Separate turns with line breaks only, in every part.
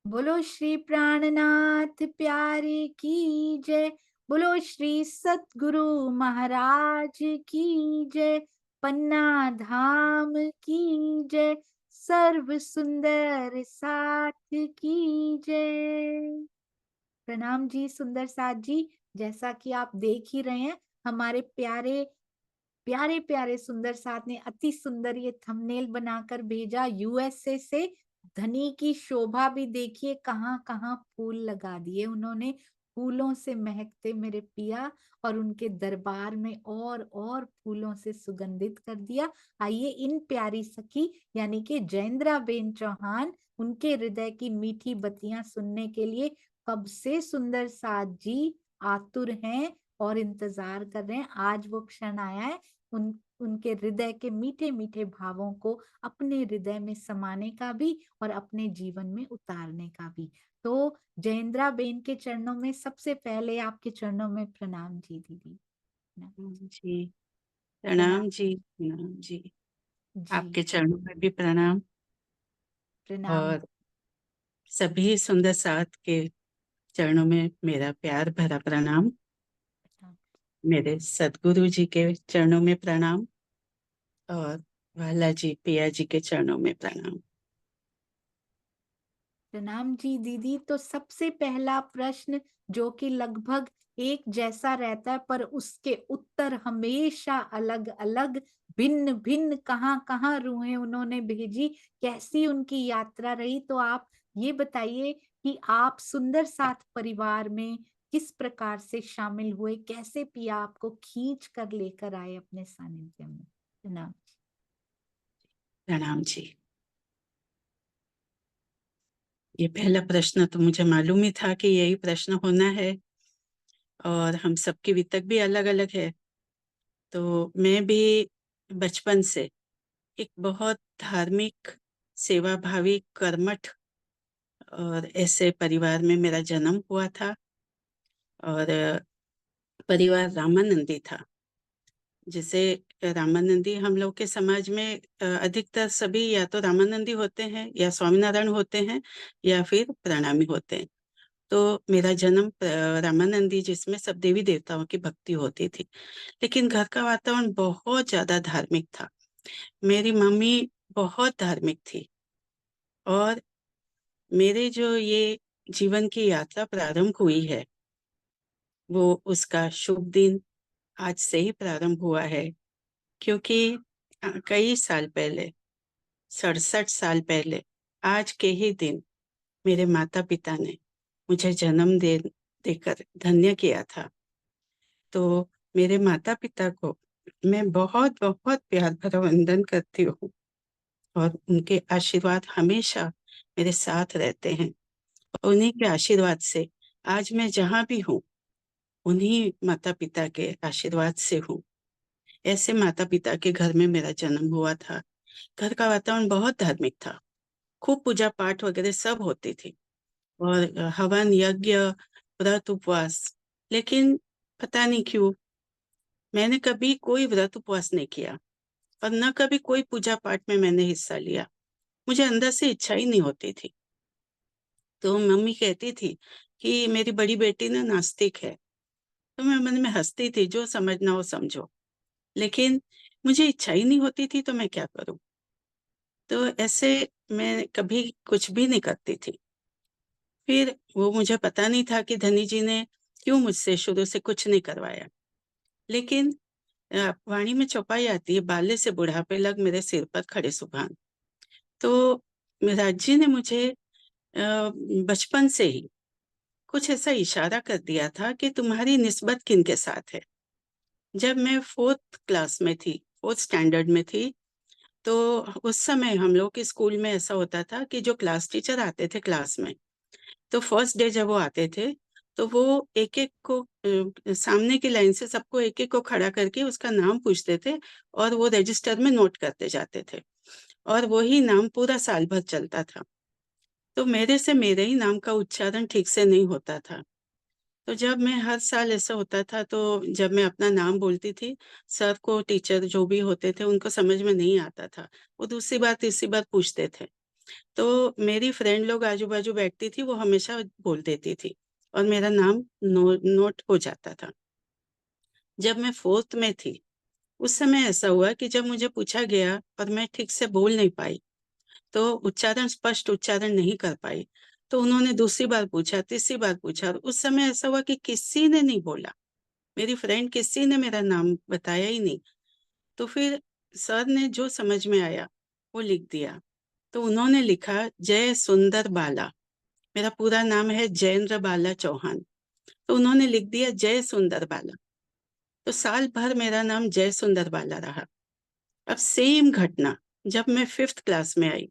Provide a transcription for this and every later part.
बोलो श्री प्राणनाथ प्यारे की जय। बोलो श्री सतगुरु महाराज की जय। पन्ना धाम की जय। सर्व सुंदर साथ की जय। प्रणाम जी सुंदर साथ जी। जैसा कि आप देख ही रहे हैं, हमारे प्यारे प्यारे प्यारे सुंदर साथ ने अति सुंदर ये थंबनेल बनाकर भेजा यूएसए से। धनी की शोभा भी देखिए, कहाँ कहाँ फूल लगा दिए उन्होंने। फूलों से महकते मेरे पिया, और उनके दरबार में और फूलों से सुगंधित कर दिया। आइए इन प्यारी सखी यानी कि जयेंद्रा बेन चौहान, उनके हृदय की मीठी बतियां सुनने के लिए कब से सुंदर साथ जी आतुर हैं और इंतजार कर रहे हैं। आज वो क्षण आया है उनके हृदय के मीठे मीठे भावों को अपने हृदय में समाने का भी और अपने जीवन में उतारने का भी। तो जयेंद्रा बेन के चरणों में सबसे पहले आपके चरणों में प्रणाम जी दीदी।
जी
प्रणाम
प्रणाम जी, प्रणाम जी।
जी।
आपके चरणों में भी प्रणाम।
प्रणाम।
और सभी सुंदर साथ के चरणों में मेरा प्यार भरा प्रणाम। मेरे सदगुरु जी के चरणों में प्रणाम, और वाला जी पिया जी के चरणों में प्रणाम।
प्रणाम जी दीदी। तो सबसे पहला प्रश्न, जो कि लगभग एक जैसा रहता है पर उसके उत्तर हमेशा अलग अलग, भिन्न भिन्न, कहाँ कहाँ रूहें उन्होंने भेजी, कैसी उनकी यात्रा रही। तो आप ये बताइए कि आप सुंदर साथ परिवार में किस प्रकार से शामिल हुए, कैसे पिया आपको खींच कर लेकर आए अपने सानिध्य में। प्रणाम।
प्रणाम जी। ये पहला प्रश्न तो मुझे मालूम ही था कि यही प्रश्न होना है, और हम सबकी वितक भी अलग अलग है। तो मैं भी बचपन से एक बहुत धार्मिक, सेवाभावी, कर्मठ और ऐसे परिवार में मेरा जन्म हुआ था। और परिवार रामानंदी था, जिसे रामानंदी हम लोग के समाज में अधिकतर सभी या तो रामानंदी होते हैं या स्वामीनारायण होते हैं या फिर प्रणामी होते हैं। तो मेरा जन्म रामानंदी, जिसमें सब देवी देवताओं की भक्ति होती थी, लेकिन घर का वातावरण बहुत ज्यादा धार्मिक था। मेरी मम्मी बहुत धार्मिक थी, और मेरे जो ये जीवन की यात्रा प्रारंभ हुई है, वो उसका शुभ दिन आज से ही प्रारंभ हुआ है। क्योंकि कई साल पहले, 67 साल पहले, आज के ही दिन मेरे माता पिता ने मुझे जन्म देकर धन्य किया था। तो मेरे माता पिता को मैं बहुत बहुत प्यार भरा वंदन करती हूँ, और उनके आशीर्वाद हमेशा मेरे साथ रहते हैं। और उन्हीं के आशीर्वाद से आज मैं जहाँ भी हूँ, उन्हीं माता पिता के आशीर्वाद से हूँ। ऐसे माता पिता के घर में मेरा जन्म हुआ था। घर का वातावरण बहुत धार्मिक था, खूब पूजा पाठ वगैरह सब होती थी, और हवन यज्ञ, व्रत उपवास। लेकिन पता नहीं क्यों मैंने कभी कोई व्रत उपवास नहीं किया, और न कभी कोई पूजा पाठ में मैंने हिस्सा लिया। मुझे अंदर से इच्छा ही नहीं होती थी। तो मम्मी कहती थी कि मेरी बड़ी बेटी ना नास्तिक है। तो मैं मन में हंसती थी, जो समझना हो समझो। लेकिन मुझे इच्छा ही नहीं होती थी, तो मैं क्या करूं। तो ऐसे मैं कभी कुछ भी नहीं करती थी। फिर वो मुझे पता नहीं था कि धनी जी ने क्यों मुझसे शुरू से कुछ नहीं करवाया। लेकिन वाणी में चौपाई आती है, बाल्य से बुढ़ापे लग मेरे सिर पर खड़े सुभान। तो राज जी ने मुझे बचपन से ही कुछ ऐसा इशारा कर दिया था कि तुम्हारी निस्बत किनके साथ है। जब मैं 4th क्लास में थी, 4th स्टैंडर्ड में थी, तो उस समय हम लोग के स्कूल में ऐसा होता था कि जो क्लास टीचर आते थे क्लास में, तो फर्स्ट डे जब वो आते थे, तो वो एक एक को सामने की लाइन से सबको एक एक को खड़ा करके उसका नाम पूछते थे, और वो रजिस्टर में नोट करते जाते थे, और वही नाम पूरा साल भर चलता था। तो मेरे से मेरे ही नाम का उच्चारण ठीक से नहीं होता था। तो जब मैं हर साल ऐसा होता था, तो जब मैं अपना नाम बोलती थी, सर को, टीचर जो भी होते थे, उनको समझ में नहीं आता था। वो दूसरी बार तीसरी बार पूछते थे। तो मेरी फ्रेंड लोग आजू-बाजू बैठती थी, वो हमेशा बोल देती थी और मेरा नाम नोट हो जाता था। जब मैं 4th में थी, उस समय ऐसा हुआ कि जब मुझे पूछा गया और मैं ठीक से बोल नहीं पाई, तो स्पष्ट उच्चारण नहीं कर पाई, तो उन्होंने दूसरी बार पूछा, तीसरी बार पूछा और उस समय ऐसा हुआ कि किसी ने नहीं बोला। मेरी फ्रेंड किसी ने मेरा नाम बताया ही नहीं। तो फिर सर ने जो समझ में आया, वो लिख दिया। तो उन्होंने लिखा जय सुंदर बाला। मेरा पूरा नाम है जयेंद्र बाला चौहान। तो उन्होंने लिख दिया जय सुंदर बाला। तो साल भर मेरा नाम जय सुंदर बाला रहा। अब सेम घटना जब मैं 5th क्लास में आई,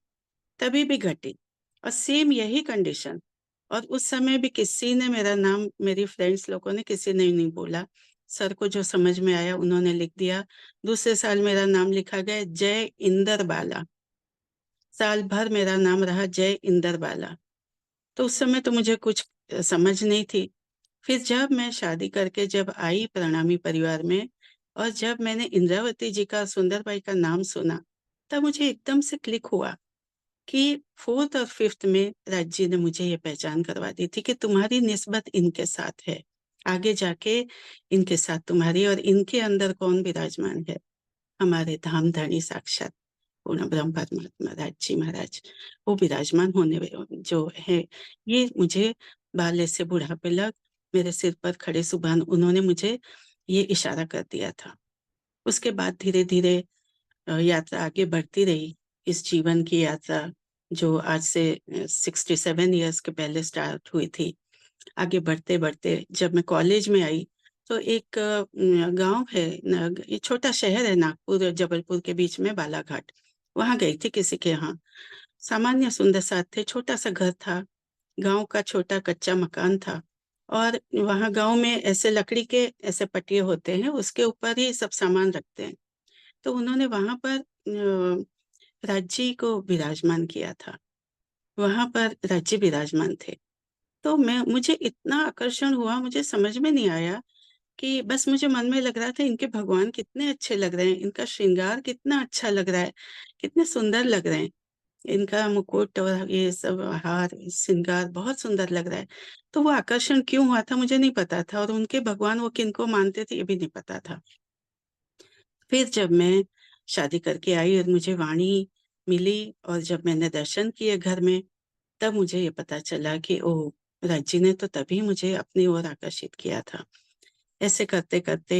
तभी भी घटी और सेम यही कंडीशन। और उस समय भी किसी ने मेरा नाम, मेरी फ्रेंड्स लोगों ने किसी ने नहीं बोला। सर को जो समझ में आया उन्होंने लिख दिया। दूसरे साल मेरा नाम लिखा गया जय इंदर बाला। साल भर मेरा नाम रहा जय इंदर बाला। तो उस समय तो मुझे कुछ समझ नहीं थी। फिर जब मैं शादी करके जब आई प्रणामी परिवार में और जब मैंने इंद्रावती जी का, सुंदरबाई का नाम सुना, तब मुझे एकदम से क्लिक हुआ कि 4th और 5th में राज जी ने मुझे ये पहचान करवा दी थी कि तुम्हारी निस्बत इनके साथ है। आगे जाके इनके साथ तुम्हारी, और इनके अंदर कौन विराजमान है? हमारे धाम धनी साक्षात पूर्ण ब्रह्म परमात्मा राज जी महाराज, वो विराजमान होने जो है। ये मुझे बाल्य से बुढ़ापे लग मेरे सिर पर खड़े सुभान उन्होंने मुझे ये इशारा कर दिया था। उसके बाद धीरे-धीरे यात्रा आगे बढ़ती रही। इस जीवन की यात्रा जो आज से 67 इयर्स के पहले स्टार्ट हुई थी। आगे बढ़ते-बढ़ते जब मैं कॉलेज में आई, तो एक गाँव है, ये छोटा शहर है नागपुर और जबलपुर के बीच में बालाघाट। वहाँ गई थी किसी के यहाँ। सामान्य सुंदर साथ थे, छोटा-सा घर था, गाँव का छोटा कच्चा मकान था और वहाँ गाँव में ऐसे लकड़ी के ऐसे पटिए होते हैं, उसके ऊपर ही सब सामान रखते हैं। तो उन्होंने वहाँ पर राज्जी को विराजमान किया था। वहाँ पर राज्जी विराजमान थे। तो मुझे इतना आकर्षण हुआ, मुझे समझ में नहीं आया कि बस मुझे मन में लग रहा था इनके भगवान कितने अच्छे लग रहे हैं, इनका श्रृंगार कितना अच्छा लग रहा है, कितने सुंदर लग रहे हैं। इनका मुकुट और ये सब हार, श्रृंगार बहुत सुंदर लग रहा है। तो वो आकर्षण क्यों हुआ था मुझे नहीं पता था और उनके भगवान वो किनको मानते थे ये भी नहीं पता था। फिर जब मैं शादी करके आई और मुझे वाणी मिली और जब मैंने दर्शन किए घर में, तब मुझे ये पता चला कि ओह! राज जी ने तो तभी मुझे अपनी ओर आकर्षित किया था। ऐसे करते-करते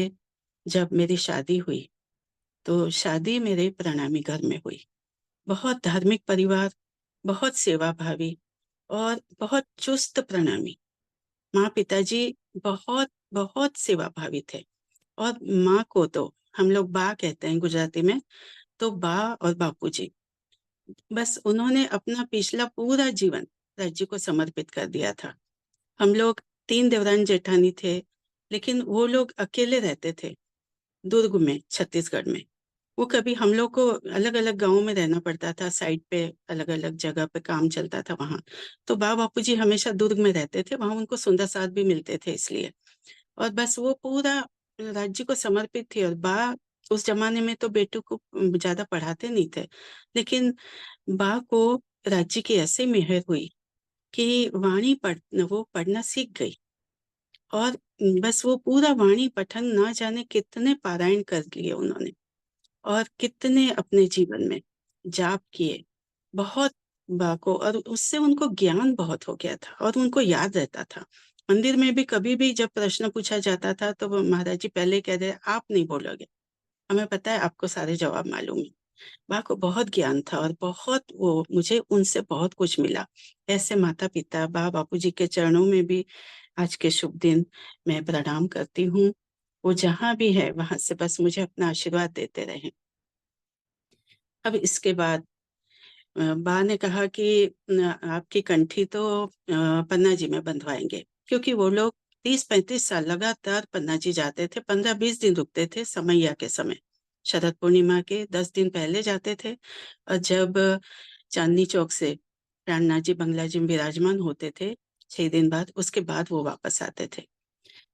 जब मेरी शादी हुई, तो शादी मेरे प्रणामी घर में हुई। बहुत धार्मिक परिवार, बहुत सेवाभावी और बहुत चुस्त प्रणामी। माँ-पिताजी बहुत, बहुत सेवाभावी थे और माँ को तो हम लोग बा कहते हैं गुजराती में, तो बा और बापूजी, बस उन्होंने अपना पिछला पूरा जीवन राज्य को समर्पित कर दिया था। हम लोग 3 देवरानी-जेठानी थे, लेकिन वो लोग अकेले रहते थे, दुर्ग में, छत्तीसगढ़ में। वो कभी हम लोग को अलग-अलग गाँव में रहना पड़ता था, साइट पे अलग-अलग जगह पे काम चलता था वहाँ। तो बा-बापूजी हमेशा दुर्ग में रहते थे, वहाँ उनको सुंदर साथ भी मिलते थे इसलिए। और बस वो पूरा राज्य को समर्पित थी और बा उस ज़माने में तो बेटों को ज़्यादा पढ़ाते नहीं थे। लेकिन बा को राज्य की ऐसे मेहर हुई कि वाणी वो पढ़ना सीख गई और बस वो पूरा वाणी पठन ना जाने कितने पारायण कर लिए उन्होंने और कितने अपने जीवन में जाप किए। बहुत बा को और उससे उनको ज्ञान बहुत हो गया था और उनको याद रहता था। मंदिर में भी कभी भी जब प्रश्न पूछा जाता था तो वो महाराज जी पहले ही कह दे, "आप नहीं बोलोगे, हमें पता है आपको सारे जवाब मालूम है।" माँ को बहुत ज्ञान था और बहुत वो मुझे उनसे बहुत कुछ मिला। ऐसे माता-पिता, बापूजी के चरणों में भी आज के शुभ दिन मैं प्रणाम करती हूँ। वो जहाँ भी है वहाँ से बस मुझे अपना आशीर्वाद देते रहें। अब इसके बाद बा ने कहा कि आपकी कंठी तो पन्ना जी में बंधवाएँगे क्योंकि वो लोग 30-35 साल लगातार पन्ना जी जाते थे, 15-20 दिन रुकते थे समैया के समय। शरद पूर्णिमा के 10 दिन पहले जाते थे और जब चांदनी चौक से प्राणनाथ जी बंगला जी में विराजमान होते थे, 6 दिन बाद, उसके बाद वो वापस आते थे।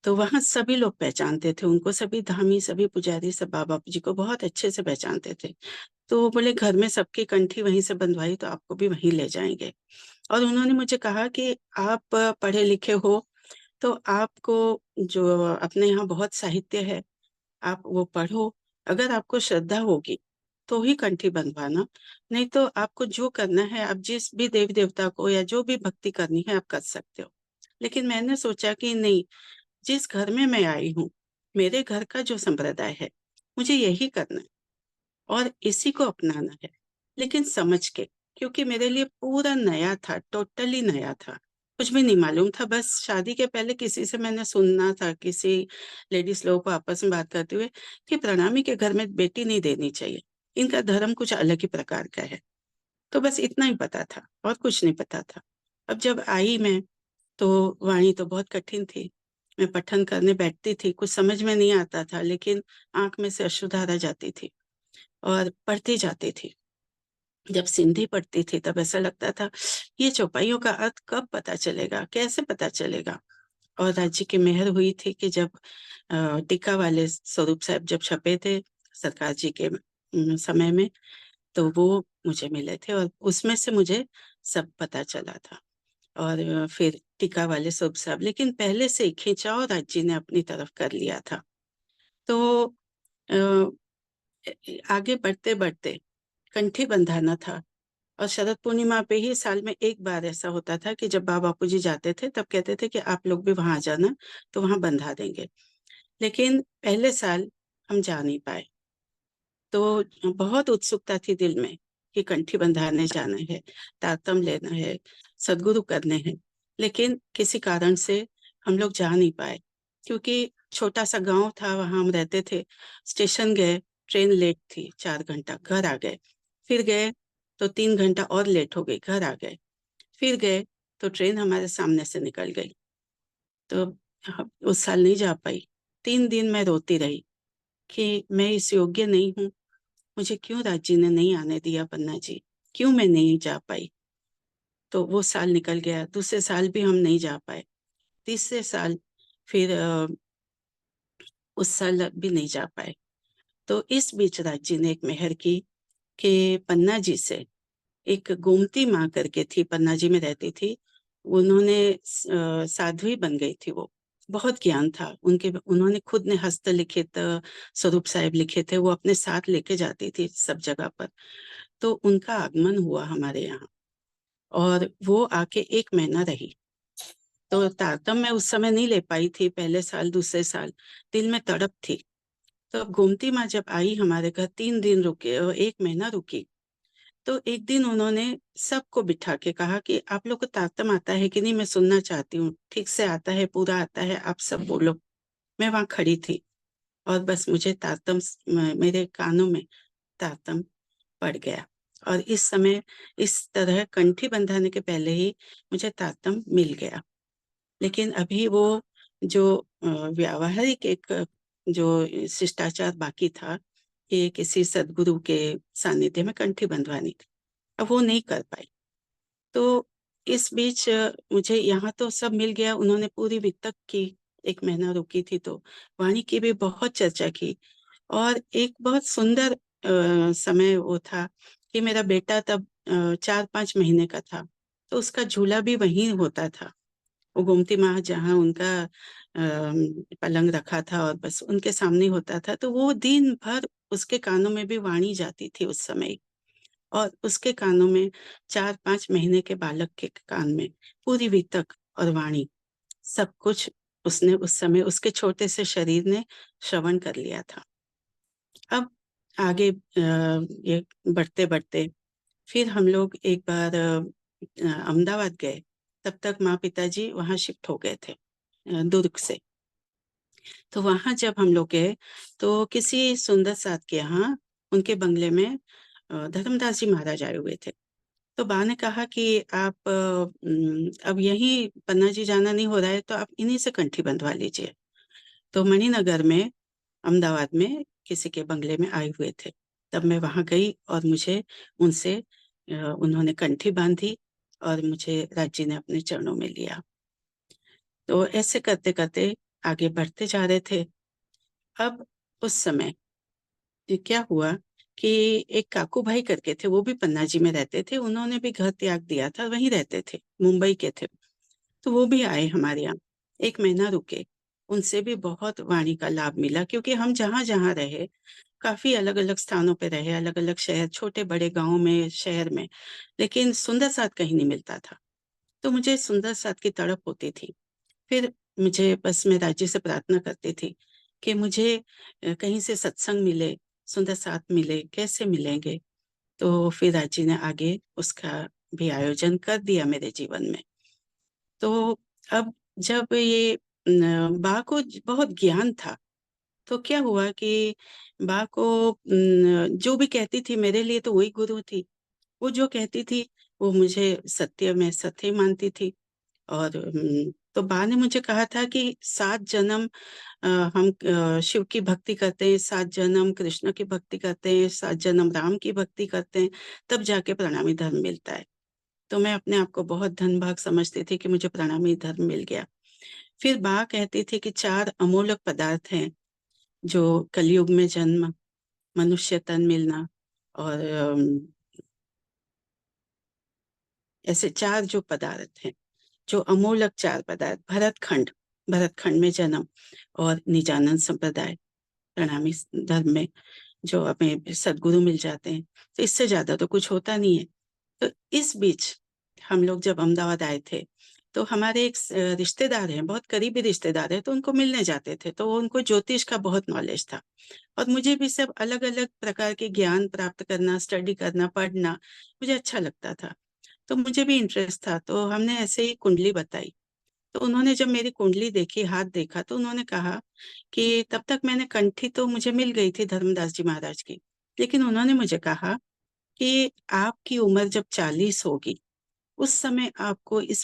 तो वहाँ सभी लोग पहचानते थे उनको, सभी धामी, सभी पुजारी, सब बाबा जी को बहुत अच्छे से पहचानते थे। तो वो बोले घर में सबकी कंठी वहीं से बंधवाई तो आपको भी वहीं ले जाएंगे। और उन्होंने मुझे कहा कि आप पढ़े लिखे हो, तो आपको जो अपने यहाँ बहुत साहित्य है, आप वो पढ़ो। अगर आपको श्रद्धा होगी तो ही कंठी बंधवाना, नहीं तो आपको जो करना है, आप जिस भी देवी देवता को या जो भी भक्ति करनी है आप कर सकते हो। लेकिन मैंने सोचा कि नहीं, जिस घर में मैं आई हूँ, मेरे घर का जो संप्रदाय है, मुझे यही करना है और इसी को अपनाना है, लेकिन समझ के, क्योंकि मेरे लिए पूरा नया था, टोटली नया था, कुछ भी नहीं मालूम था। बस शादी के पहले किसी से मैंने सुनना था, किसी लेडीज लोगों को आपस में बात करते हुए, कि प्रणामी के घर में बेटी नहीं देनी चाहिए, इनका धर्म कुछ अलग ही प्रकार का है। तो बस इतना ही पता था और कुछ नहीं पता था। अब जब आई मैं, तो वाणी तो बहुत कठिन थी। मैं पठन करने बैठती थी, कुछ समझ में नहीं आता था, लेकिन आंख में से अश्रुधारा जाती थी और पढ़ती जाती थी। जब सिंधी पढ़ती थी तब ऐसा लगता था, ये चौपाइयों का अर्थ कब पता चलेगा, कैसे पता चलेगा। और राज्य की मेहर हुई थी कि जब टीका वाले स्वरूप साहब जब छपे थे सरकार जी के समय में, तो वो मुझे मिले थे और उसमें से मुझे सब पता चला था। और फिर टीका वाले स्वरूप साहब, लेकिन पहले से ही खिंचाव राज्य जी ने अपनी तरफ कर लिया था। तो अ, आगे बढ़ते बढ़ते कंठी बंधाना था। और शरद पूर्णिमा पे ही साल में एक बार ऐसा होता था कि जब बापू जी जाते थे तब कहते थे कि आप लोग भी वहां आ जाना, तो वहां बंधा देंगे। लेकिन पहले साल हम जा नहीं पाए। तो बहुत उत्सुकता थी दिल में कि कंठी बंधाने जाना है, तारतम लेना है, सदगुरु करने हैं। लेकिन किसी कारण से हम लोग जा नहीं पाए, क्योंकि छोटा सा गांव था, वहां हम रहते थे। स्टेशन गए, ट्रेन लेट थी, 4 घंटा, घर आ गए। फिर गए तो 3 घंटा और लेट हो गई, घर आ गए। फिर गए तो ट्रेन हमारे सामने से निकल गई। तो उस साल नहीं जा पाई। 3 दिन मैं रोती रही कि मैं इस योग्य नहीं हूँ, मुझे क्यों राज्य जी ने नहीं आने दिया, पन्ना जी, क्यों मैं नहीं जा पाई। तो वो साल निकल गया, दूसरे साल भी हम नहीं जा पाए, तीसरे साल फिर उस साल भी नहीं जा पाए। तो इस बीच राज्य जी ने एक मेहर की कि पन्ना जी से, एक गोमती माँ करके थी, पन्ना जी में रहती थी, उन्होंने साध्वी बन गई थी वो। बहुत ज्ञान था उनके, उन्होंने खुद ने हस्तलिखित स्वरूप साहिब लिखे थे, वो अपने साथ लेके जाती थी सब जगह पर। तो उनका आगमन हुआ हमारे यहाँ और वो आके 1 महीना रही। तो तारतम मैं उस समय नहीं ले पाई थी, पहले साल दूसरे साल, दिल में तड़प थी। तो अब गोमती माँ जब आई हमारे घर, 3 दिन रुके और 1 महीना रुकी, तो एक दिन उन्होंने सबको बिठा के कहा कि आप लोग को तारतम आता है कि नहीं, मैं सुनना चाहती हूँ, ठीक से आता है, पूरा आता है, आप सब बोलो। मैं वहां खड़ी थी और बस मुझे तारतम, मेरे कानों में तारतम पड़ गया। और इस समय इस तरह कंठी बंधाने के पहले ही मुझे तारतम मिल गया। लेकिन अभी वो जो व्यावहारिक एक जो शिष्टाचार बाकी था कि किसी सदगुरु के सानिध्य में कंठी बंधवानी थी, अब वो नहीं कर पाई। तो इस बीच मुझे यहाँ तो सब मिल गया, उन्होंने पूरी वितक की, 1 महीना रुकी थी तो वाणी की भी बहुत चर्चा की। और एक बहुत सुंदर समय वो था कि मेरा बेटा तब 4-5 महीने का था, तो उसका झूला भी वहीं होता था। वो गोमती माँ जहाँ उनका पलंग रखा था और बस उनके सामने होता था, तो वो दिन भर उसके कानों में भी वाणी जाती थी उस समय। और उसके कानों में, 4-5 महीने के बालक के कान में पूरी वितक और वाणी, सब कुछ उसने उस समय उसके छोटे से शरीर ने श्रवण कर लिया था। अब आगे ये बढ़ते बढ़ते फिर हम लोग एक बार अहमदाबाद गए। तब तक माँ पिताजी वहाँ शिफ्ट हो गए थे दुर्ग से। तो वहां जब हम लोग गए तो किसी सुंदर साथ के यहाँ उनके बंगले में धर्मदास जी महाराज आए हुए थे। तो बा ने कहा कि आप अब यहीं पन्ना जी जाना नहीं हो रहा है तो आप इन्हीं से कंठी बंधवा लीजिए। तो मणिनगर में, अहमदाबाद में किसी के बंगले में आए हुए थे। तब मैं वहां गई और मुझे उनसे उन्होंने कंठी बांधी और मुझे राज्य जी ने अपने चरणों में लिया। तो ऐसे करते करते आगे बढ़ते जा रहे थे। अब उस समय ये क्या हुआ कि एक काकू भाई करके थे, वो भी पन्ना जी में रहते थे, उन्होंने भी घर त्याग दिया था, वहीं रहते थे, मुंबई के थे। तो वो भी आए हमारे यहाँ, 1 महीना रुके। उनसे भी बहुत वाणी का लाभ मिला, क्योंकि हम जहाँ जहाँ रहे, काफी अलग अलग स्थानों पे रहे, अलग अलग शहर, छोटे बड़े गांव में, शहर में, लेकिन सुंदर साथ कहीं नहीं मिलता था। तो मुझे सुंदर साथ की तड़प होती थी। फिर मुझे बस मैं राज्य से प्रार्थना करती थी कि मुझे कहीं से सत्संग मिले, सुंदर साथ मिले, कैसे मिलेंगे। तो फिर राज्य ने आगे उसका भी आयोजन कर दिया मेरे जीवन में। तो अब जब ये बा को बहुत ज्ञान था, तो क्या हुआ कि बा को जो भी कहती थी मेरे लिए तो वही गुरु थी। वो जो कहती थी वो मुझे सत्य में सत्य ही मानती थी। और तो बा ने मुझे कहा था कि 7 जन्म हम शिव की भक्ति करते हैं, 7 जन्म कृष्ण की भक्ति करते हैं, 7 जन्म राम की भक्ति करते हैं, तब जाके प्रणामी धर्म मिलता है। तो मैं अपने आप को बहुत धनभाग समझती थी कि मुझे प्रणामी धर्म मिल गया। फिर बा कहती थी कि 4 अमूल्य पदार्थ हैं, जो कलयुग में जन्म, मनुष्य तन मिलना, और ऐसे 4 जो पदार्थ हैं, जो अमूलक 4 पदार्थ, भरत खंड में जन्म, और निजानंद संप्रदाय प्रणामी धर्म में जो हमें सदगुरु मिल जाते हैं। तो इससे ज्यादा तो कुछ होता नहीं है। तो इस बीच हम लोग जब अहमदाबाद आए थे, तो हमारे एक रिश्तेदार हैं, बहुत करीबी रिश्तेदार हैं, तो उनको मिलने जाते थे, तो उनको ज्योतिष का बहुत नॉलेज था। और मुझे भी सब अलग अलग प्रकार के ज्ञान प्राप्त करना, स्टडी करना, पढ़ना मुझे अच्छा लगता था। तो मुझे भी इंटरेस्ट था, तो हमने ऐसे ही कुंडली बताई। तो उन्होंने जब मेरी कुंडली देखी, हाथ देखा, तो उन्होंने कहा कि तब तक मैंने कंठी तो मुझे मिल गई थी धर्मदास जी महाराज की, लेकिन उन्होंने मुझे कहा कि आपकी उम्र जब 40 होगी, उस समय आपको इस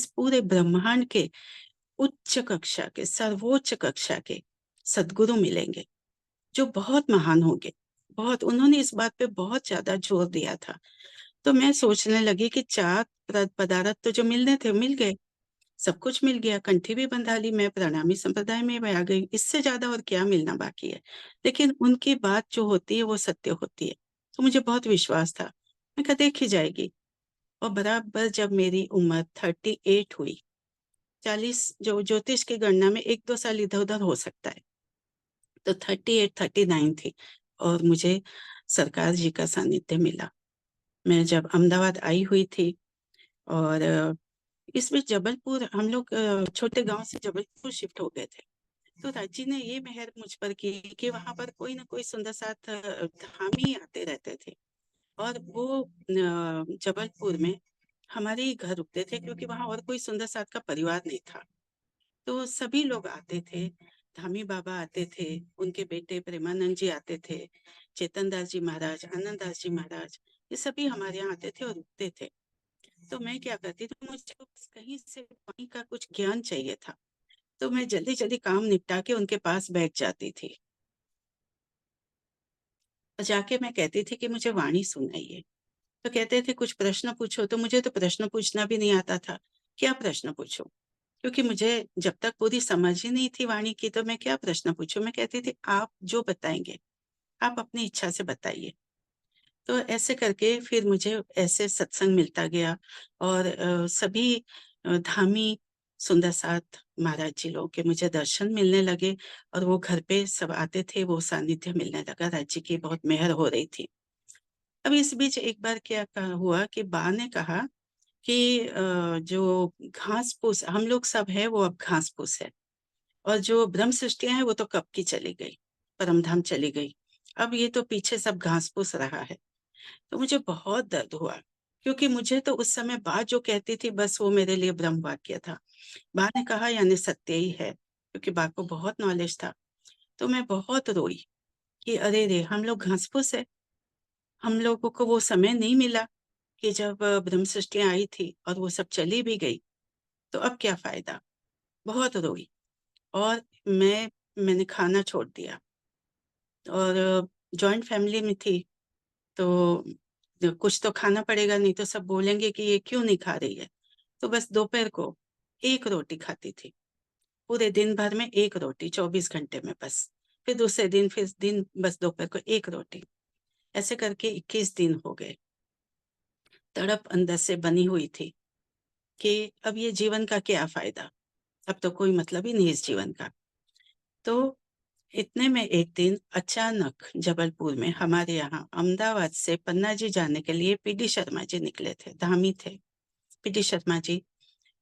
पूरे ब्रह्मांड के उच्च कक्षा के, सर्वोच्च कक्षा के सद्गुरु मिलेंगे, जो बहुत महान होंगे। बहुत, उन्होंने इस बात पे बहुत ज्यादा जोर दिया था। तो मैं सोचने लगी कि 4 पदार्थ तो जो मिलने थे मिल गए, सब कुछ मिल गया, कंठी भी बंधा ली, मैं प्रणामी संप्रदाय में भी आ गई, इससे ज्यादा और क्या मिलना बाकी है। लेकिन उनकी बात जो होती है वो सत्य होती है। तो मुझे बहुत विश्वास था, मैं कहा देखी जाएगी। और बराबर जब मेरी उम्र 38 हुई, 40 जो ज्योतिष की गणना में 1-2 साल इधर उधर हो सकता है, तो 38-39 थी, और मुझे सरकार जी का सानिध्य मिला। मैं जब अहमदाबाद आई हुई थी, और इस बीच जबलपुर, हम लोग छोटे गांव से जबलपुर शिफ्ट हो गए थे। तो राजी ने ये मेहर मुझ पर की कि वहां पर कोई ना कोई सुंदर साथ धामी आते रहते थे, और वो जबलपुर में हमारे ही घर रुकते थे, क्योंकि वहां और कोई सुंदर साथ का परिवार नहीं था। तो सभी लोग आते थे, धामी बाबा आते थे, उनके बेटे प्रेमानंद जी आते थे, चेतन दास जी महाराज, आनंद दास जी महाराज, ये सभी हमारे यहाँ आते थे और रुकते थे। तो मैं क्या करती थी, मुझे बस कहीं से वहीं का कुछ ज्ञान चाहिए था, तो मैं जल्दी जल्दी काम निपटा के उनके पास बैठ जाती थी, और जाके मैं कहती थी कि मुझे वाणी सुनाइए। तो कहते थे कुछ प्रश्न पूछो, तो मुझे तो प्रश्न पूछना भी नहीं आता था, क्या प्रश्न पूछो, क्योंकि मुझे जब तक पूरी समझ ही नहीं थी वाणी की, तो मैं क्या प्रश्न पूछूं। मैं कहती थी आप जो बताएंगे, आप अपनी इच्छा से बताइए। तो ऐसे करके फिर मुझे ऐसे सत्संग मिलता गया, और सभी धामी सुंदर साथ महाराज जी लोग के मुझे दर्शन मिलने लगे, और वो घर पे सब आते थे, वो सानिध्य मिलने लगा, राज्य की बहुत मेहर हो रही थी। अब इस बीच एक बार क्या हुआ कि बा ने कहा कि जो घास फूस हम लोग सब है, वो अब घास फूस है, और जो ब्रह्म सृष्टियां हैं वो तो कब की चली गई, परमधाम चली गई, अब ये तो पीछे सब घास फूस रहा है। तो मुझे बहुत दर्द हुआ, क्योंकि मुझे तो उस समय बात जो कहती थी बस वो मेरे लिए ब्रह्म वाक्य था। बा ने कहा यानी सत्य ही है, क्योंकि बा को बहुत नॉलेज था। तो मैं बहुत रोई कि अरे रे, हम लोग घास फूस है, हम लोगों को वो समय नहीं मिला कि जब ब्रह्म सृष्टियां आई थी, और वो सब चली भी गई, तो अब क्या फायदा। बहुत रोई, और मैंने खाना छोड़ दिया, और जॉइंट फैमिली में थी, तो कुछ तो खाना पड़ेगा, नहीं तो सब बोलेंगे कि ये क्यों नहीं खा रही है। तो बस दोपहर को 1 रोटी खाती थी, पूरे दिन भर में 1 रोटी 24 घंटे में बस। फिर दूसरे दिन फिर दिन बस दोपहर को 1 रोटी। ऐसे करके 21 दिन हो गए। तड़प अंदर से बनी हुई थी कि अब ये जीवन का क्या फ़ायदा? अब तो कोई मतलब ही नहीं इस जीवन का। तो इतने में एक दिन अचानक जबलपुर में हमारे यहाँ अहमदाबाद से पन्ना जी जाने के लिए पीडी शर्मा जी निकले थे, धामी थे। पीडी शर्मा जी